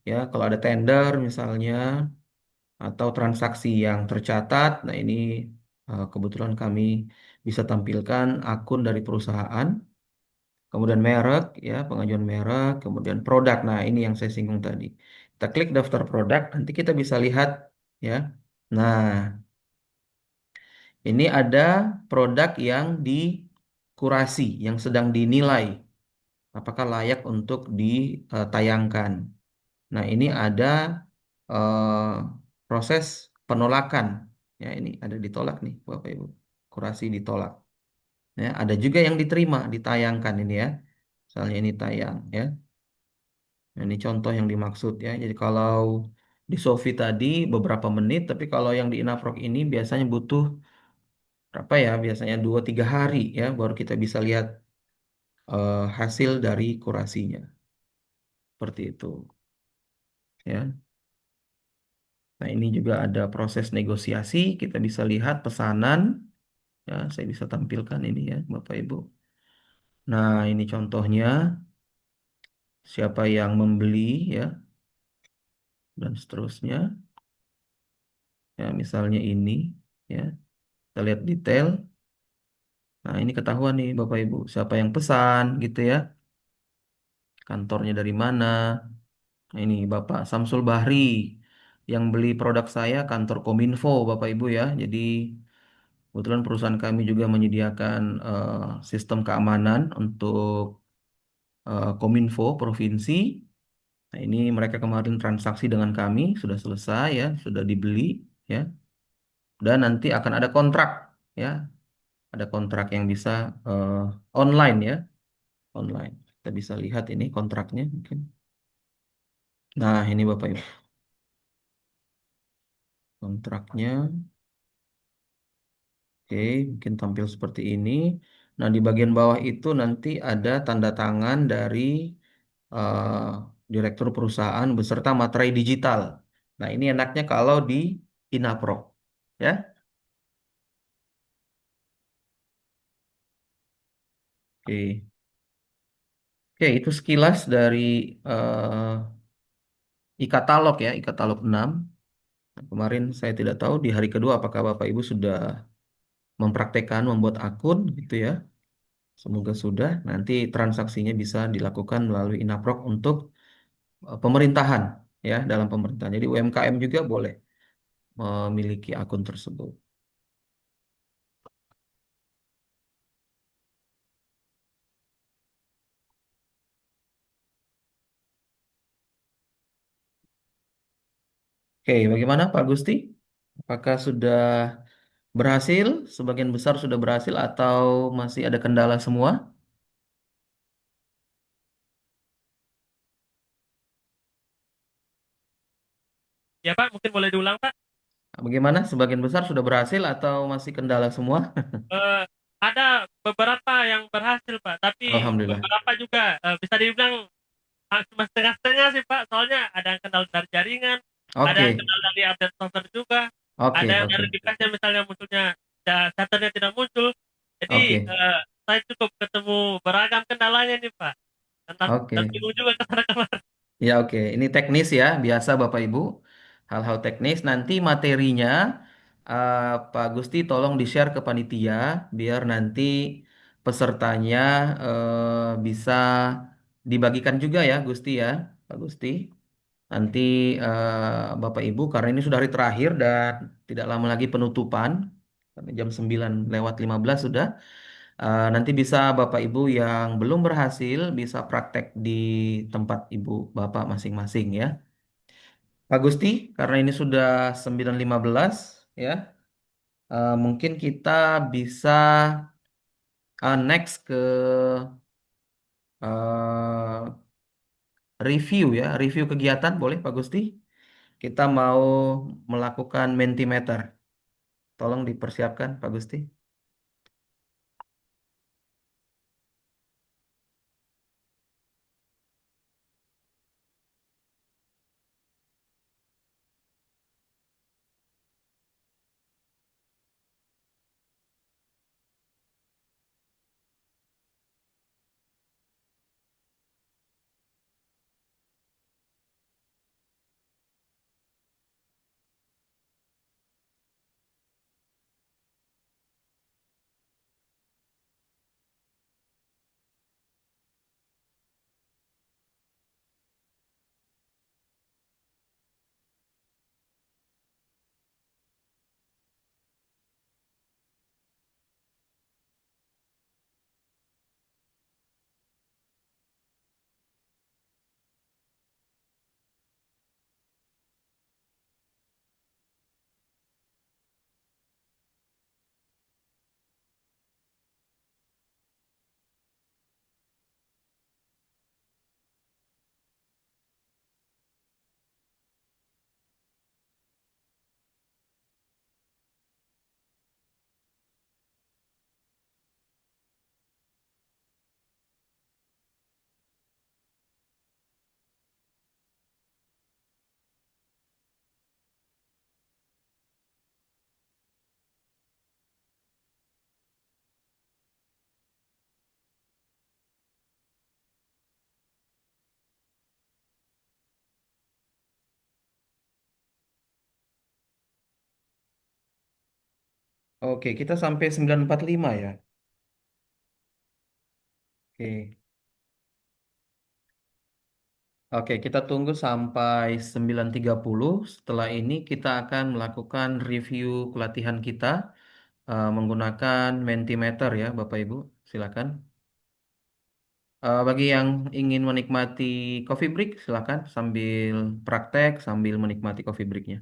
ya. Kalau ada tender misalnya atau transaksi yang tercatat. Nah, ini kebetulan kami bisa tampilkan akun dari perusahaan, kemudian merek ya, pengajuan merek, kemudian produk. Nah, ini yang saya singgung tadi. Kita klik daftar produk, nanti kita bisa lihat ya. Nah, ini ada produk yang dikurasi, yang sedang dinilai apakah layak untuk ditayangkan. Nah, ini ada eh, proses penolakan. Ya, ini ada ditolak nih, Bapak Ibu. Kurasi ditolak. Ya, ada juga yang diterima, ditayangkan ini ya. Misalnya ini tayang ya. Nah, ini contoh yang dimaksud ya. Jadi kalau di Sofi tadi beberapa menit, tapi kalau yang di Inaprok ini biasanya butuh berapa ya? Biasanya 2-3 hari ya, baru kita bisa lihat hasil dari kurasinya. Seperti itu ya. Nah, ini juga ada proses negosiasi. Kita bisa lihat pesanan. Ya, saya bisa tampilkan ini ya, Bapak Ibu. Nah, ini contohnya siapa yang membeli ya, dan seterusnya. Ya, misalnya ini ya. Kita lihat detail. Nah, ini ketahuan nih Bapak Ibu, siapa yang pesan gitu ya. Kantornya dari mana. Nah, ini Bapak Samsul Bahri yang beli produk saya, kantor Kominfo Bapak Ibu ya. Jadi kebetulan perusahaan kami juga menyediakan sistem keamanan untuk Kominfo provinsi. Nah, ini mereka kemarin transaksi dengan kami sudah selesai ya, sudah dibeli ya. Dan nanti akan ada kontrak ya, ada kontrak yang bisa eh, online ya, online. Kita bisa lihat ini kontraknya mungkin. Nah, ini Bapak Ibu, kontraknya. Oke, mungkin tampil seperti ini. Nah, di bagian bawah itu nanti ada tanda tangan dari eh, direktur perusahaan beserta materai digital. Nah, ini enaknya kalau di Inapro, ya. Oke, oke itu sekilas dari eh, e-katalog ya, e-katalog 6. Nah, kemarin saya tidak tahu di hari kedua apakah Bapak Ibu sudah mempraktekkan membuat akun gitu ya. Semoga sudah. Nanti transaksinya bisa dilakukan melalui Inaprok untuk pemerintahan ya, dalam pemerintahan. Jadi UMKM juga boleh memiliki akun tersebut. Oke, bagaimana Pak Gusti? Apakah sudah berhasil? Sebagian besar sudah berhasil atau masih ada kendala semua? Ya Pak, mungkin boleh diulang Pak. Bagaimana? Sebagian besar sudah berhasil atau masih kendala semua? Eh, ada beberapa yang berhasil Pak, tapi Alhamdulillah. beberapa juga bisa dibilang cuma setengah-setengah sih Pak. Soalnya ada yang kenal dari jaringan, ada yang Oke, kenal dari update software juga, ada oke, yang oke, dari device-nya misalnya munculnya chatternya tidak muncul. Jadi oke, saya cukup ketemu beragam kendalanya nih Pak. Dan oke. bingung juga ke sana kemari. Ya, oke. Ini teknis ya, biasa Bapak Ibu. Hal-hal teknis. Nanti materinya eh, Pak Gusti tolong di-share ke panitia biar nanti pesertanya bisa dibagikan juga ya, Gusti ya, Pak Gusti. Nanti Bapak Ibu karena ini sudah hari terakhir dan tidak lama lagi penutupan. Karena jam 9:15 sudah. Nanti bisa Bapak Ibu yang belum berhasil bisa praktek di tempat Ibu Bapak masing-masing ya. Pak Gusti, karena ini sudah 9:15 ya, mungkin kita bisa next ke eh, review ya, review kegiatan boleh Pak Gusti? Kita mau melakukan Mentimeter. Tolong dipersiapkan Pak Gusti. Oke, kita sampai 9:45 ya. Oke. Oke, kita tunggu sampai 9:30. Setelah ini kita akan melakukan review pelatihan kita menggunakan Mentimeter ya, Bapak Ibu. Silakan. Bagi yang ingin menikmati coffee break, silakan sambil praktek, sambil menikmati coffee breaknya.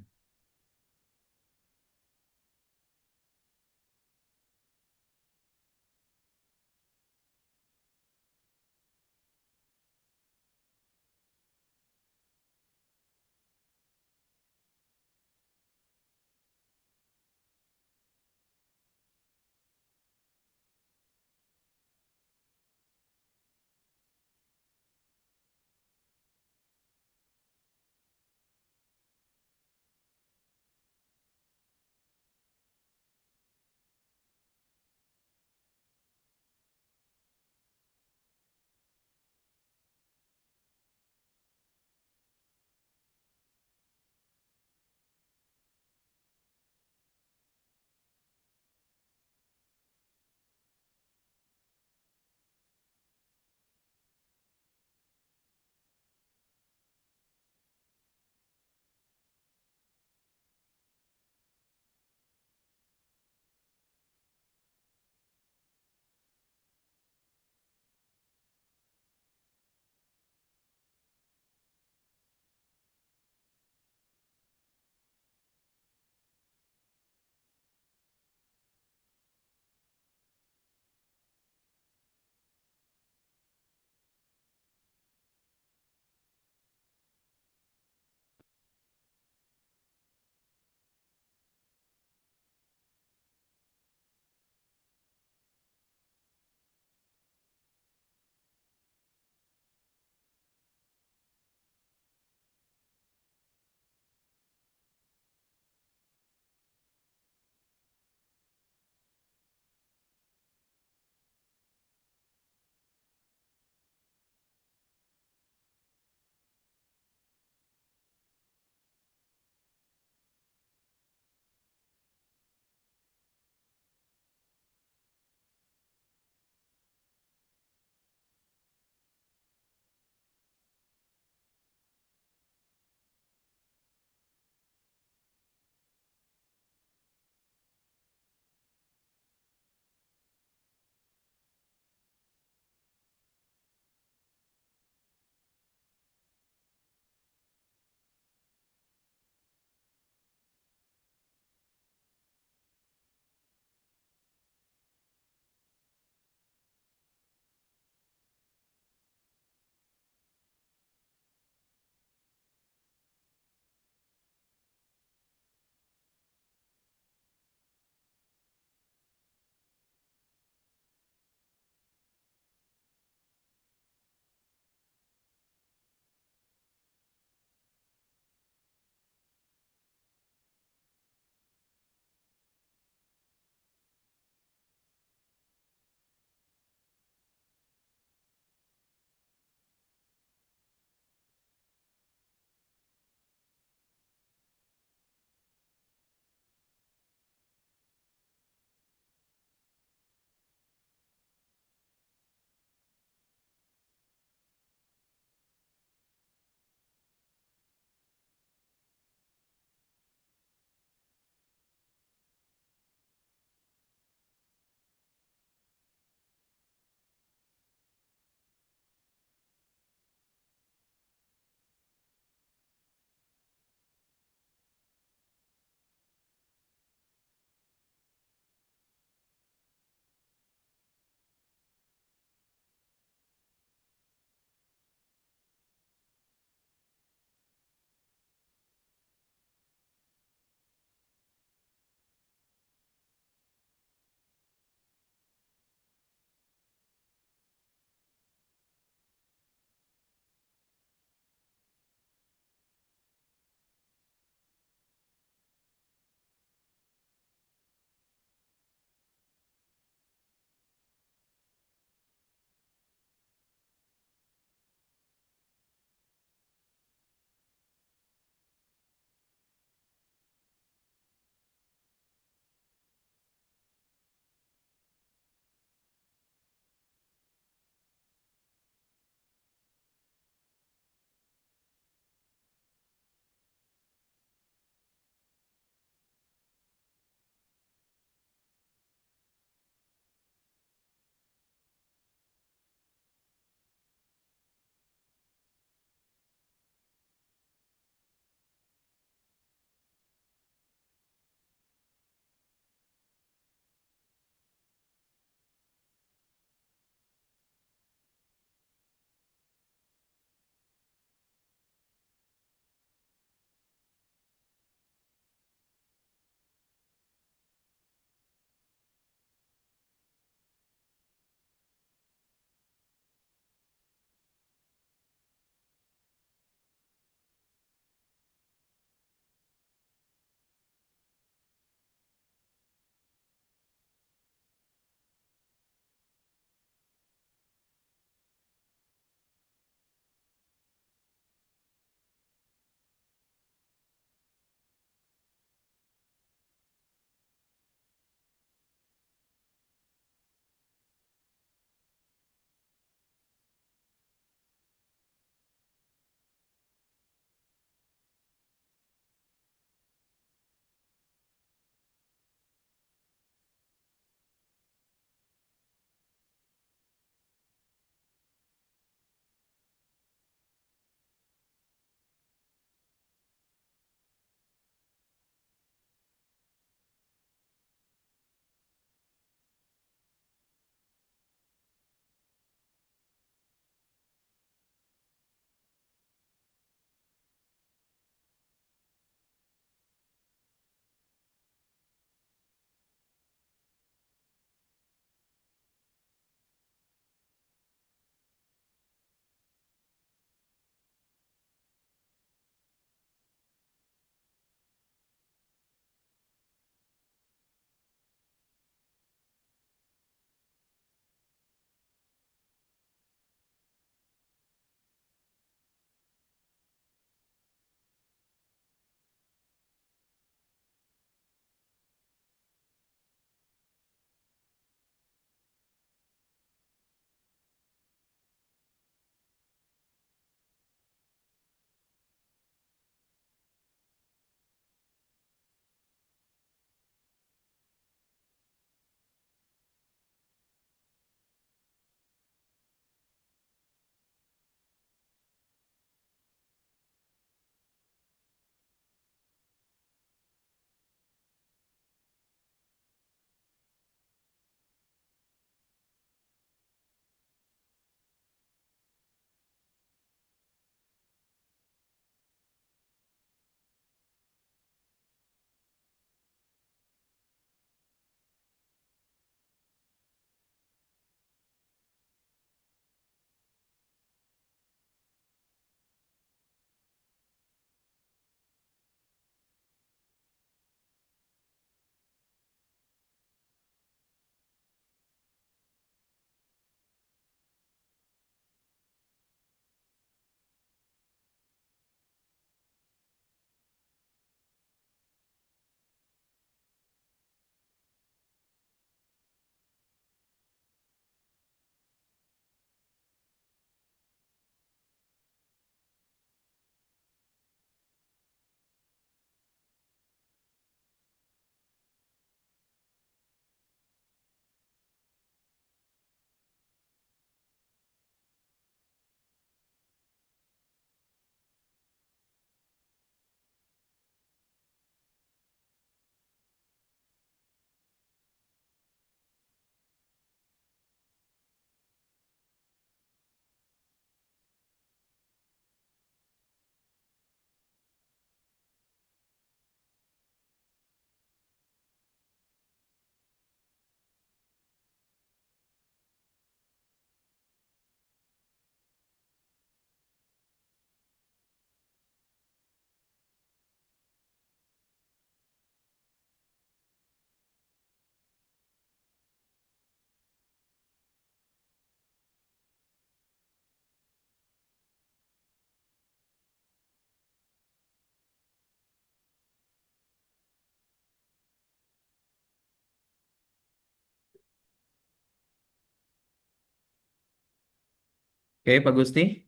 Oke, Pak Gusti.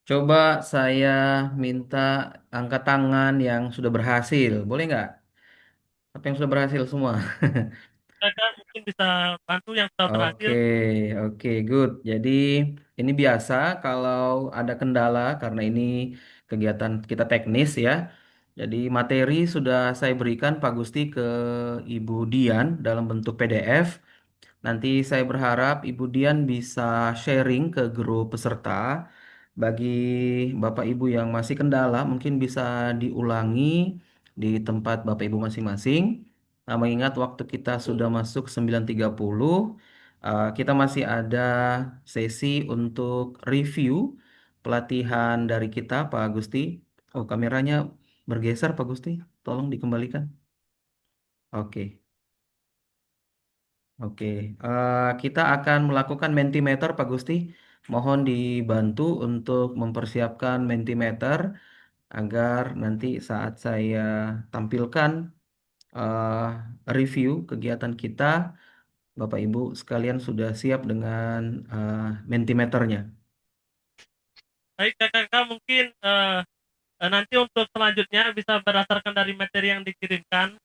Coba saya minta angkat tangan yang sudah berhasil. Boleh nggak? Apa yang sudah berhasil semua? Kakak mungkin bisa bantu yang sudah Oke, berhasil. oke, good. Jadi ini biasa kalau ada kendala karena ini kegiatan kita teknis ya. Jadi materi sudah saya berikan Pak Gusti ke Ibu Dian dalam bentuk PDF. Nanti saya berharap Ibu Dian bisa sharing ke grup peserta. Bagi Bapak Ibu yang masih kendala, mungkin bisa diulangi di tempat Bapak Ibu masing-masing. Nah, mengingat waktu kita sudah masuk 9.30, kita masih ada sesi untuk review pelatihan dari kita, Pak Gusti. Oh, kameranya bergeser, Pak Gusti. Tolong dikembalikan. Oke. Oke, kita akan melakukan Mentimeter, Pak Gusti. Mohon dibantu untuk mempersiapkan Mentimeter agar nanti saat saya tampilkan eh, review kegiatan kita, Bapak Ibu sekalian sudah siap dengan Mentimeternya. Baik, kakak mungkin nanti untuk selanjutnya bisa berdasarkan dari materi yang dikirimkan.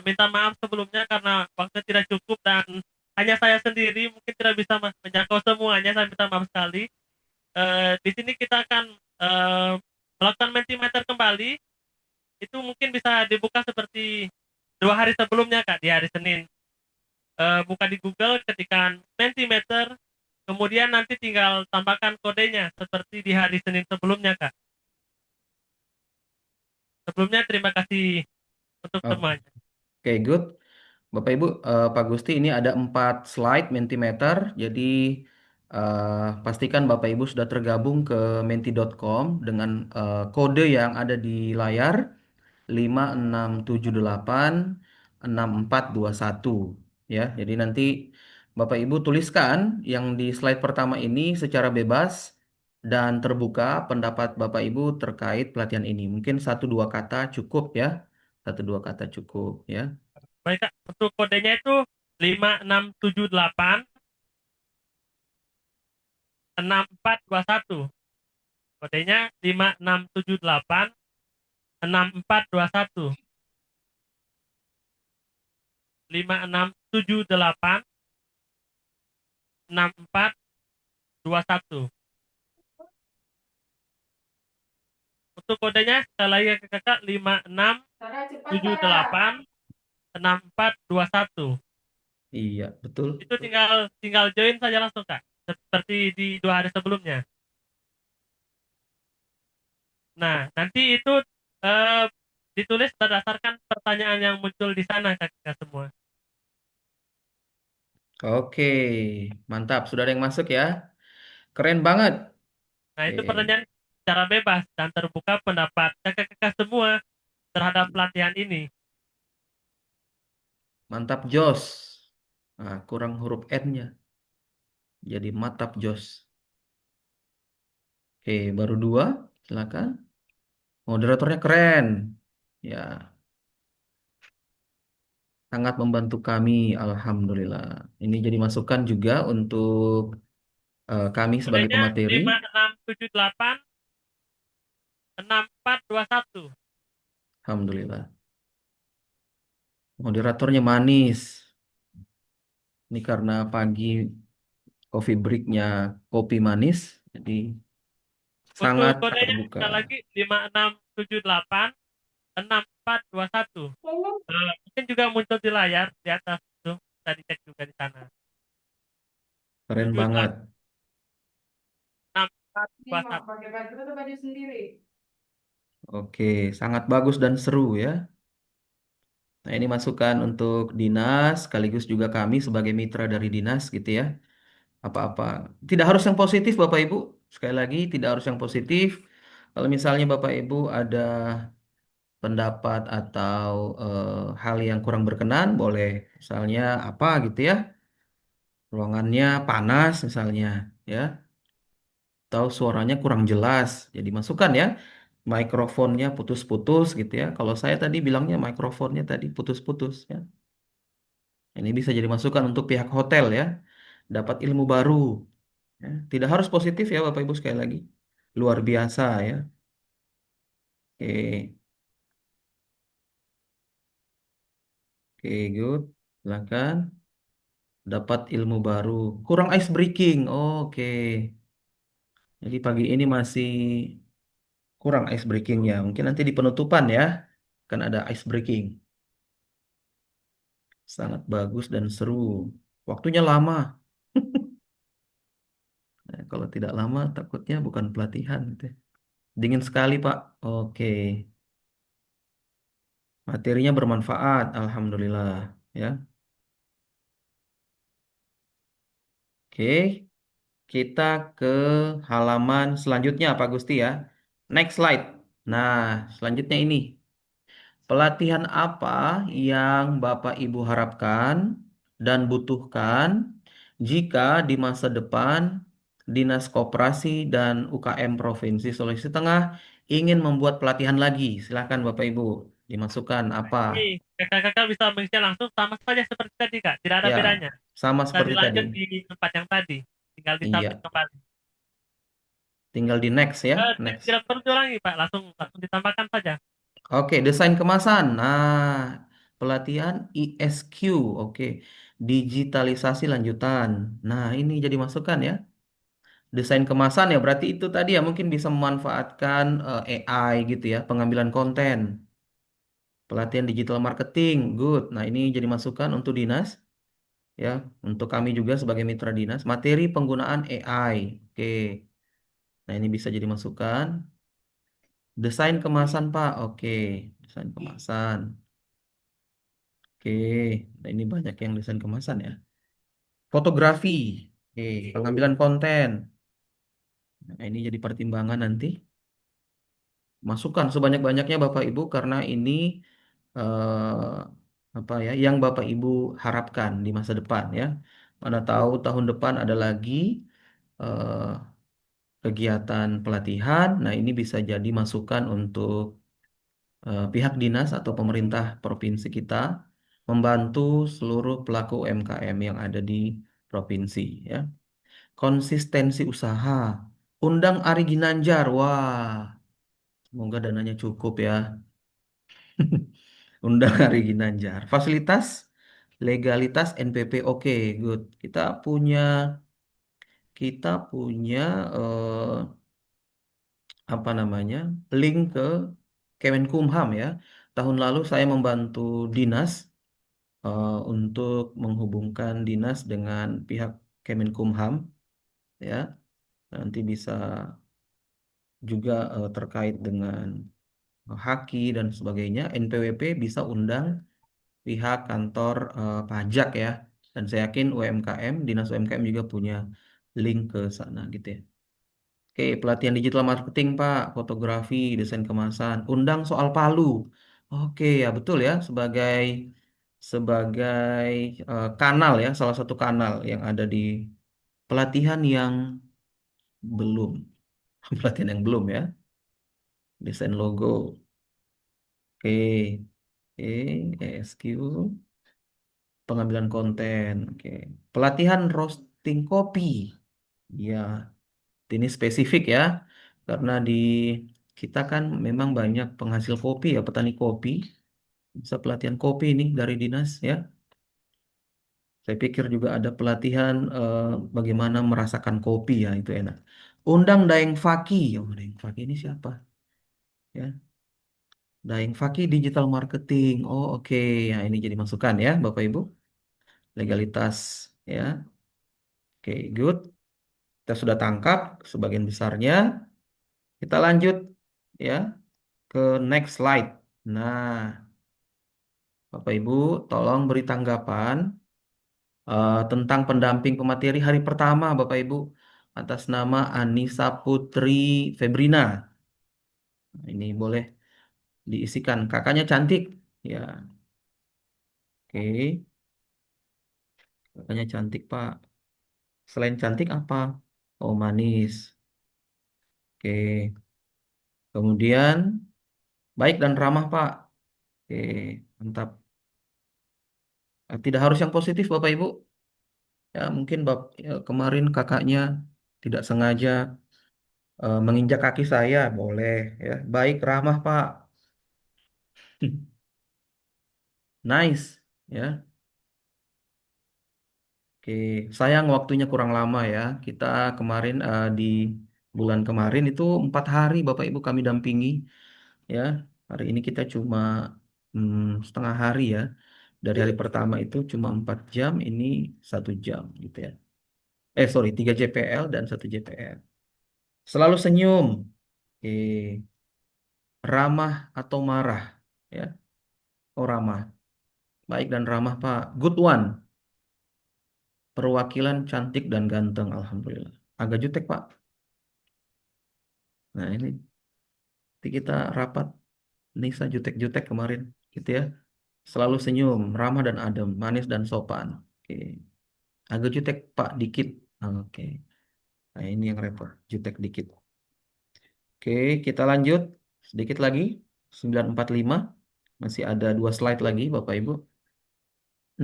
Minta maaf sebelumnya karena waktu tidak cukup dan hanya saya sendiri mungkin tidak bisa menjangkau semuanya. Saya minta maaf sekali. Di sini kita akan melakukan Mentimeter kembali. Itu mungkin bisa dibuka seperti 2 hari sebelumnya, Kak, di hari Senin. Buka di Google, ketikkan Mentimeter, kemudian nanti tinggal tambahkan kodenya seperti di hari Senin sebelumnya, Kak. Sebelumnya terima kasih untuk semuanya. Oke, good. Bapak Ibu, Pak Gusti, ini ada 4 slide Mentimeter. Jadi pastikan Bapak Ibu sudah tergabung ke menti.com dengan kode yang ada di layar 56786421 ya. Jadi nanti Bapak Ibu tuliskan yang di slide pertama ini secara bebas dan terbuka pendapat Bapak Ibu terkait pelatihan ini. Mungkin satu dua kata cukup ya. Satu dua kata cukup ya. Baik, Kak. Untuk kodenya itu 5678 6421. Kodenya 5678 6421. 5678 6421. Untuk kodenya sekali lagi ke kakak 5678 6421. Iya, betul. Itu tinggal tinggal join saja langsung, Kak. Seperti di 2 hari sebelumnya. Nah, nanti itu eh, ditulis berdasarkan pertanyaan yang muncul di sana, Kak, semua. Oke, mantap. Sudah ada yang masuk ya. Keren banget. Nah, itu Oke, pertanyaan secara bebas dan terbuka pendapat kakak-kakak semua terhadap pelatihan ini. mantap Jos. Nah, kurang huruf N-nya. Jadi mantap Jos. Oke, baru 2. Silakan. Moderatornya keren. Ya, sangat membantu kami. Alhamdulillah. Ini jadi masukan juga untuk kami sebagai Kodenya pemateri. 5678 6421. Alhamdulillah. Moderatornya manis. Ini karena pagi coffee breaknya kopi manis. Jadi Untuk sangat kodenya terbuka. sekali lagi 5678 6421. Mungkin juga muncul di layar di atas itu. Bisa dicek juga di sana. Keren 78 banget. Ini mak 6421. pakai baju atau baju sendiri? Oke, sangat bagus dan seru ya. Nah, ini masukan untuk dinas, sekaligus juga kami sebagai mitra dari dinas gitu ya. Apa-apa. Tidak harus yang positif, Bapak Ibu. Sekali lagi, tidak harus yang positif. Kalau misalnya Bapak Ibu ada pendapat atau hal yang kurang berkenan, boleh misalnya apa gitu ya. Ruangannya panas misalnya, ya. Atau suaranya kurang jelas. Jadi masukan ya. Mikrofonnya putus-putus gitu ya. Kalau saya tadi bilangnya mikrofonnya tadi putus-putus ya. Ini bisa jadi masukan untuk pihak hotel ya. dapat ilmu baru. Ya. Tidak harus positif ya Bapak Ibu sekali lagi. Luar biasa ya. Oke, oke, good. Silakan. Dapat ilmu baru. Kurang ice breaking. Oke. Jadi pagi ini masih kurang ice breakingnya. Mungkin nanti di penutupan ya. Kan ada ice breaking. Sangat bagus dan seru. Waktunya lama. Nah, kalau tidak lama takutnya bukan pelatihan gitu ya. Dingin sekali, Pak. Oke. Materinya bermanfaat, alhamdulillah ya. Oke, kita ke halaman selanjutnya Pak Gusti ya. Next slide. Nah, selanjutnya ini. Pelatihan apa yang Bapak Ibu harapkan dan butuhkan jika di masa depan Dinas Koperasi dan UKM Provinsi Sulawesi Tengah ingin membuat pelatihan lagi? Silakan Bapak Ibu, dimasukkan apa? Ini kakak-kakak bisa mengisi langsung sama saja seperti tadi kak, tidak ada Ya, bedanya. sama Bisa seperti tadi. dilanjut di tempat yang tadi, tinggal disubmit Iya, kembali. tinggal di next ya, next. Tidak perlu diulangi pak, langsung langsung ditambahkan saja. Oke, desain kemasan. Nah, pelatihan ISQ. Oke, digitalisasi lanjutan. Nah, ini jadi masukan ya. Desain kemasan ya, berarti itu tadi ya mungkin bisa memanfaatkan AI gitu ya, pengambilan konten. Pelatihan digital marketing, good. Nah, ini jadi masukan untuk dinas ya, untuk kami juga sebagai mitra dinas. Materi penggunaan AI. Oke, nah ini bisa jadi masukan. Desain kemasan, Pak. Oke, desain kemasan. Oke, nah ini banyak yang desain kemasan ya. Fotografi, oke, pengambilan konten. Nah, ini jadi pertimbangan nanti. Masukkan sebanyak-banyaknya Bapak Ibu karena ini eh, apa ya yang Bapak Ibu harapkan di masa depan ya. Mana tahu tahun depan ada lagi eh, kegiatan pelatihan. Nah, ini bisa jadi masukan untuk pihak dinas atau pemerintah provinsi kita membantu seluruh pelaku UMKM yang ada di provinsi ya. Konsistensi usaha. Undang Ari Ginanjar. Wah, semoga dananya cukup ya. Undang Ari Ginanjar. Fasilitas legalitas NPP oke, good. Kita punya apa namanya? Link ke Kemenkumham ya. Tahun lalu saya membantu dinas untuk menghubungkan dinas dengan pihak Kemenkumham ya. Nanti bisa juga terkait dengan haki dan sebagainya. NPWP bisa undang pihak kantor pajak ya. Dan saya yakin UMKM, Dinas UMKM juga punya link ke sana gitu ya. Oke, pelatihan digital marketing Pak, fotografi, desain kemasan, undang soal Palu. Oke ya betul ya sebagai kanal ya, salah satu kanal yang ada di pelatihan yang belum, pelatihan yang belum ya, desain logo. Oke, ESQ, pengambilan konten. Oke, pelatihan roasting kopi. Ya, ini spesifik ya, karena di kita kan memang banyak penghasil kopi ya, petani kopi. Bisa pelatihan kopi ini dari dinas ya. Saya pikir juga ada pelatihan bagaimana merasakan kopi ya, itu enak. Undang Daeng Faki. Oh, Daeng Faki ini siapa? Ya, Daeng Faki digital marketing. Oh, oke. Ya, ini jadi masukan ya, Bapak Ibu. Legalitas ya. Oke, good. Kita sudah tangkap sebagian besarnya. Kita lanjut ya ke next slide. Nah, Bapak Ibu, tolong beri tanggapan tentang pendamping pemateri hari pertama, Bapak Ibu, atas nama Anissa Putri Febrina. Nah, ini boleh diisikan. Kakaknya cantik. Ya, oke. Kakaknya cantik, Pak. Selain cantik apa? Oh, manis. Oke. Kemudian baik dan ramah, Pak. Oke, mantap. Tidak harus yang positif, Bapak Ibu. Ya, mungkin ya, kemarin kakaknya tidak sengaja menginjak kaki saya, boleh ya. Baik, ramah, Pak. Nice, ya. Oke, sayang waktunya kurang lama ya. Kita kemarin di bulan kemarin itu 4 hari Bapak Ibu kami dampingi, ya. Hari ini kita cuma setengah hari ya. Dari hari pertama itu cuma 4 jam, ini 1 jam gitu ya. Sorry, 3 JPL dan 1 JPL. Selalu senyum, oke. Ramah atau marah, ya. Oh, ramah. Baik dan ramah, Pak. Good one. Perwakilan cantik dan ganteng, alhamdulillah. Agak jutek, Pak. Nah, ini nanti kita rapat. Nisa jutek-jutek kemarin, gitu ya. Selalu senyum, ramah dan adem, manis dan sopan. Oke. Agak jutek, Pak, dikit. Oke. Nah, ini yang repot, jutek dikit. Oke, kita lanjut sedikit lagi. 945. Masih ada 2 slide lagi, Bapak Ibu.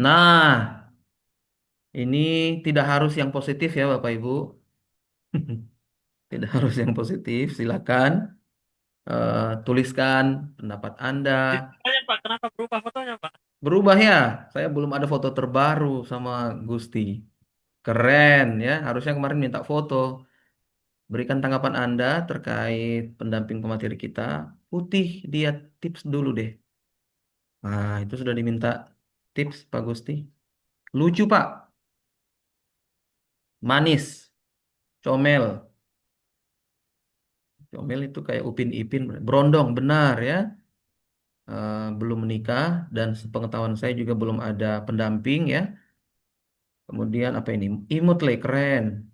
Nah, ini tidak harus yang positif ya, Bapak Ibu. Tidak harus yang positif. Silakan tuliskan pendapat Anda. Ditanya Pak, kenapa berubah fotonya Pak? Berubah ya. Saya belum ada foto terbaru sama Gusti. Keren ya. Harusnya kemarin minta foto. Berikan tanggapan Anda terkait pendamping pemateri kita. Putih dia tips dulu deh. Nah, itu sudah diminta tips Pak Gusti. Lucu Pak. Manis. Comel. Comel itu kayak Upin Ipin. Berondong, benar ya. Belum menikah dan sepengetahuan saya juga belum ada pendamping ya. Kemudian apa ini? Imut le, keren.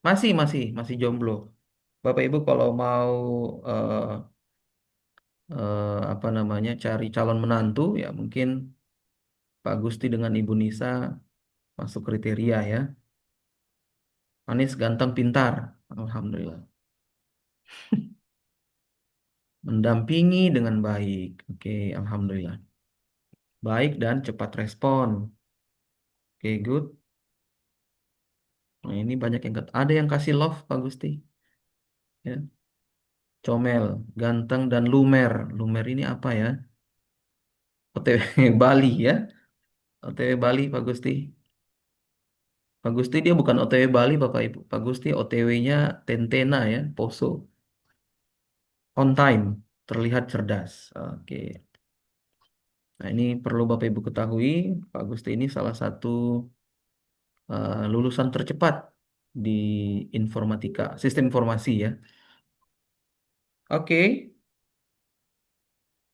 Masih jomblo. Bapak Ibu kalau mau eh, apa namanya cari calon menantu ya mungkin Pak Gusti dengan Ibu Nisa masuk kriteria ya. Manis, ganteng, pintar. Alhamdulillah. Mendampingi dengan baik. Oke, alhamdulillah. Baik dan cepat respon. Oke, good. Nah, ini banyak yang ada yang kasih love Pak Gusti. Ya. Comel, ganteng dan lumer. Lumer ini apa ya? OTW Bali ya. OTW Bali Pak Gusti. Pak Gusti dia bukan OTW Bali Bapak Ibu. Pak Gusti OTW-nya Tentena ya, Poso. On time, terlihat cerdas. Oke. Nah, ini perlu Bapak Ibu ketahui, Pak Gusti ini salah satu lulusan tercepat di informatika, sistem informasi ya. Oke,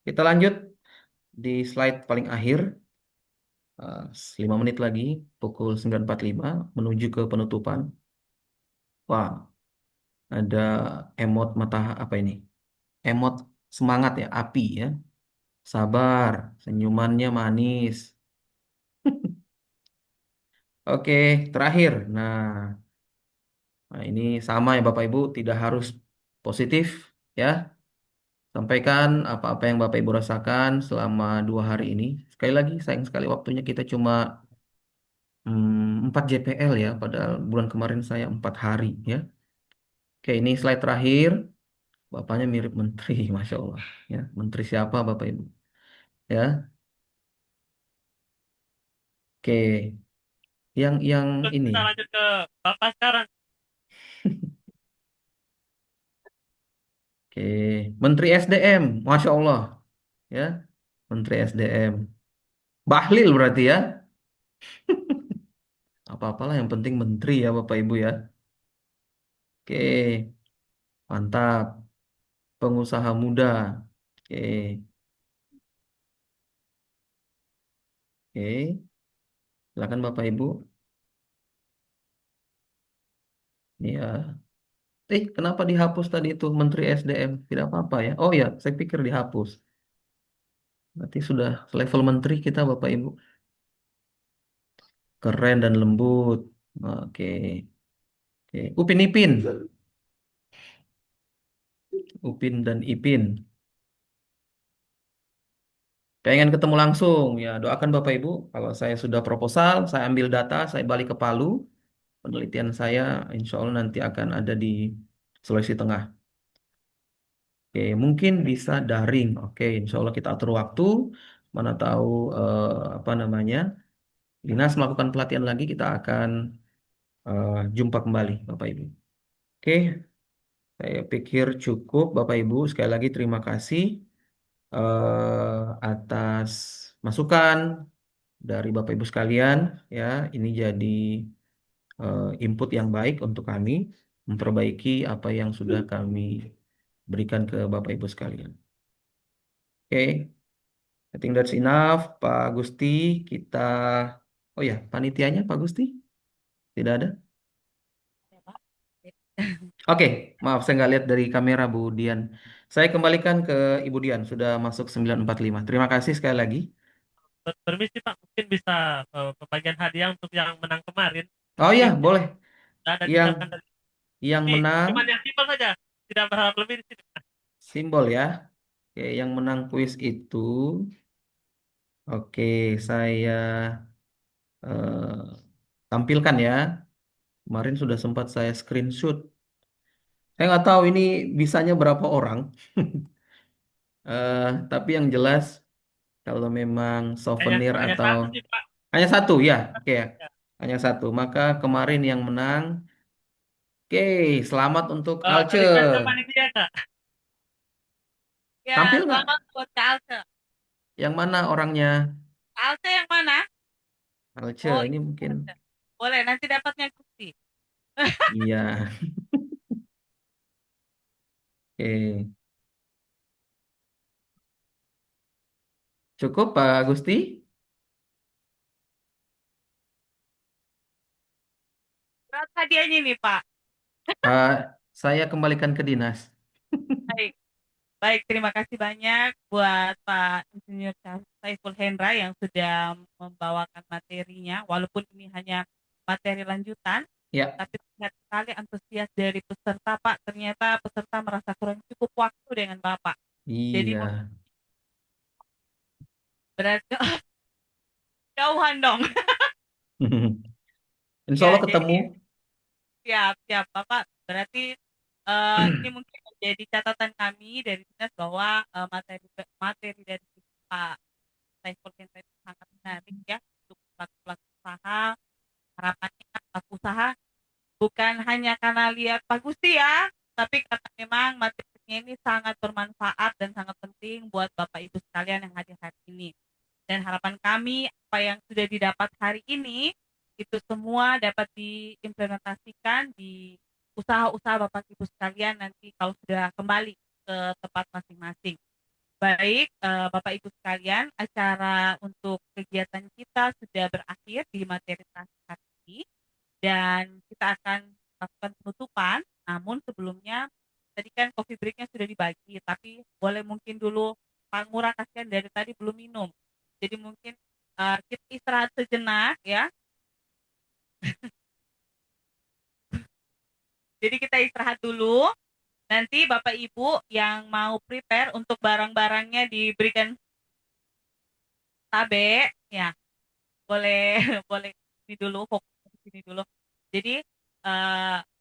kita lanjut di slide paling akhir. Uh, 5 menit lagi, pukul 9.45 menuju ke penutupan. Wah, ada emot mata apa ini? Emot semangat ya, api ya. Sabar, senyumannya manis. Oke, terakhir. Nah, ini sama ya Bapak Ibu, tidak harus positif ya. Sampaikan apa-apa yang Bapak Ibu rasakan selama 2 hari ini. Sekali lagi, sayang sekali waktunya kita cuma 4 JPL ya, padahal bulan kemarin saya 4 hari ya. Oke, ini slide terakhir. Bapaknya mirip menteri, Masya Allah. Ya, menteri siapa Bapak Ibu? Ya, oke. Yang Terus ini, kita lanjut ke Bapak sekarang. oke. Menteri SDM, Masya Allah. Ya, Menteri SDM. Bahlil berarti ya. Apa-apalah yang penting menteri ya Bapak Ibu ya. Oke, mantap. Pengusaha muda. Oke, oke. Silakan Bapak Ibu. Ya. Kenapa dihapus tadi itu Menteri SDM? Tidak apa-apa ya. Oh ya, saya pikir dihapus. Berarti sudah level menteri kita Bapak Ibu. Keren dan lembut. Oke. Oke. Upin Ipin. Upin dan Ipin. pengen ketemu langsung. Ya, doakan Bapak Ibu. Kalau saya sudah proposal, saya ambil data, saya balik ke Palu. Penelitian saya, insya Allah nanti akan ada di Sulawesi Tengah. Oke, mungkin bisa daring. Oke, insya Allah kita atur waktu. Mana tahu apa namanya, Dinas melakukan pelatihan lagi, kita akan jumpa kembali, Bapak Ibu. Oke, saya pikir cukup, Bapak Ibu. Sekali lagi terima kasih atas masukan dari Bapak Ibu sekalian. Ya, ini jadi input yang baik untuk kami memperbaiki apa yang sudah kami berikan ke Bapak Ibu sekalian. Oke, I think that's enough, Pak Gusti. Kita, oh ya, panitianya Pak Gusti tidak ada. Ya, Pak. Oke, maaf saya nggak lihat dari kamera Bu Dian. Saya kembalikan ke Ibu Dian, sudah masuk 9:45. Terima kasih sekali lagi. Permisi Pak, mungkin bisa pembagian hadiah untuk yang menang kemarin. Oh ya, Link boleh. sudah ada Yang disiapkan dari yang ini. menang Cuman yang simpel saja, tidak berharap lebih di sini. simbol ya. Oke, yang menang kuis itu, oke, saya tampilkan ya. Kemarin sudah sempat saya screenshot. Saya nggak tahu ini bisanya berapa orang. Tapi yang jelas kalau memang souvenir Hanya atau satu sih Pak. hanya satu ya, oke ya, Ya. hanya satu. Maka kemarin yang menang, oke, selamat untuk Alce. Request ke panitia Kak. Ya, Tampil nggak? selamat buat Kak Alce. Yang mana orangnya? Alce yang mana? Alce, Oh, ini ini mungkin. Alce. Boleh, nanti dapatnya Gusti. Iya, oke. Cukup Pak Gusti. Berat hadiahnya nih, Pak. Pak, saya kembalikan ke dinas. Baik. Baik, terima kasih banyak buat Pak Insinyur Saiful Hendra yang sudah membawakan materinya. Walaupun ini hanya materi lanjutan, Ya, tapi terlihat sekali antusias dari peserta, Pak. Ternyata peserta merasa kurang cukup waktu dengan Bapak. Jadi iya. berarti jauhan dong. Insya Ya, Allah jadi ketemu. siap, siap, Bapak. Berarti ini mungkin menjadi catatan kami dari dinas bahwa materi materi dari Pak Saiful Hendra itu sangat menarik ya untuk pelaku-pelaku usaha. Harapannya pelaku usaha bukan hanya karena lihat Pak Gusti ya, tapi karena memang materinya ini sangat bermanfaat dan sangat penting buat Bapak Ibu sekalian yang hadir hari ini. Dan harapan kami apa yang sudah didapat hari ini itu semua dapat diimplementasikan di usaha-usaha Bapak Ibu sekalian nanti kalau sudah kembali ke tempat masing-masing. Baik, Bapak Ibu sekalian, acara untuk kegiatan kita sudah berakhir di materi hari ini dan kita akan melakukan penutupan. Namun sebelumnya tadi kan coffee breaknya sudah dibagi, tapi boleh mungkin dulu Pak Ngurah kasihan dari tadi belum minum. Jadi mungkin kita istirahat sejenak ya. Jadi kita istirahat dulu. Nanti Bapak Ibu yang mau prepare untuk barang-barangnya diberikan tabe, ya boleh boleh di dulu fokus di sini dulu. Jadi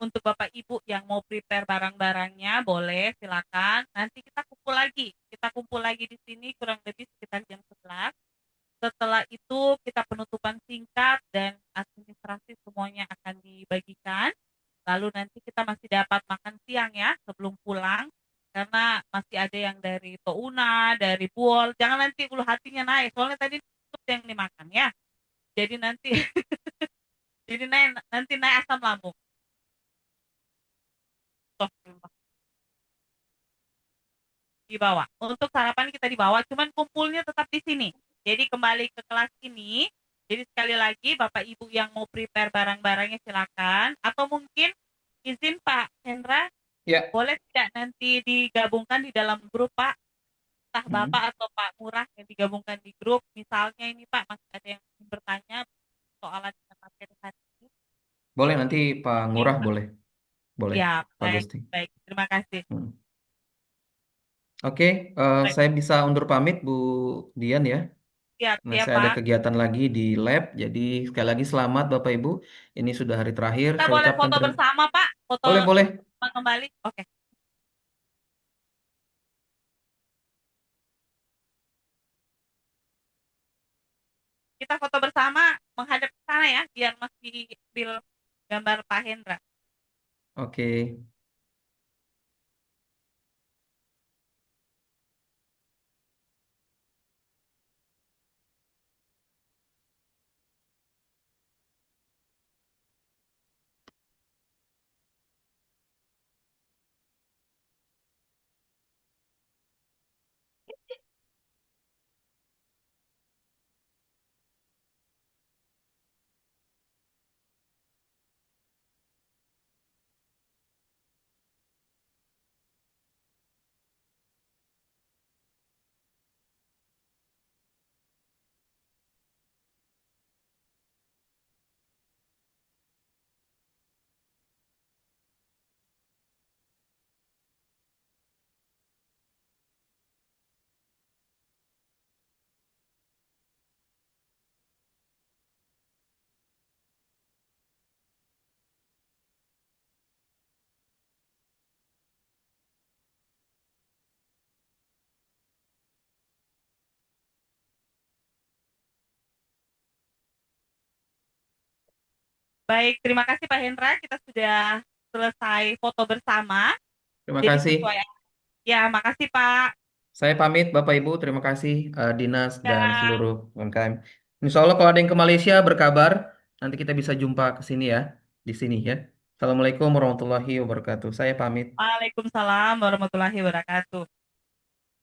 untuk Bapak Ibu yang mau prepare barang-barangnya boleh silakan. Nanti kita kumpul lagi. Kita kumpul lagi di sini kurang lebih sekitar jam 11. Setelah itu kita penutupan singkat dan administrasi semuanya akan dibagikan. Lalu nanti kita masih dapat makan siang ya sebelum pulang. Karena masih ada yang dari Touna, dari Buol. Jangan nanti ulu hatinya naik. Soalnya tadi itu yang dimakan ya. Jadi nanti jadi nanti naik asam lambung. Toh, dibawa. Untuk sarapan kita dibawa, cuman kumpulnya tetap di sini. Jadi kembali ke kelas ini. Jadi sekali lagi Bapak Ibu yang mau prepare barang-barangnya silakan. Atau mungkin izin Pak Hendra, Ya. boleh tidak nanti digabungkan di dalam grup Pak? Entah Hmm. Bapak atau Pak Murah yang digabungkan di grup. Misalnya ini Pak, masih ada yang ingin bertanya soalan materi hari ini. Boleh nanti Pak Mungkin Ngurah Pak. boleh. Boleh, Ya, Pak baik, Gusti. baik. Terima kasih. Hmm. Oke, Baik, saya bisa undur pamit Bu Dian ya. siap, Nah, siap saya ada Pak. kegiatan lagi di lab, jadi sekali lagi selamat Bapak Ibu. Ini sudah hari terakhir. Kita Saya boleh ucapkan foto terima. bersama Pak, foto Boleh, boleh. kembali. Oke, kita foto bersama menghadap ke sana ya, biar masih ambil gambar Pak Hendra. Oke. Baik, terima kasih Pak Hendra, kita sudah selesai foto bersama. Terima Jadi kasih. sesuai, ya makasih Pak. Saya pamit Bapak Ibu. Terima kasih Dinas dan Ya, seluruh UMKM. Insya Allah kalau ada yang ke Malaysia berkabar, nanti kita bisa jumpa ke sini ya, di sini ya. Assalamualaikum warahmatullahi wabarakatuh. Saya pamit. Waalaikumsalam warahmatullahi wabarakatuh.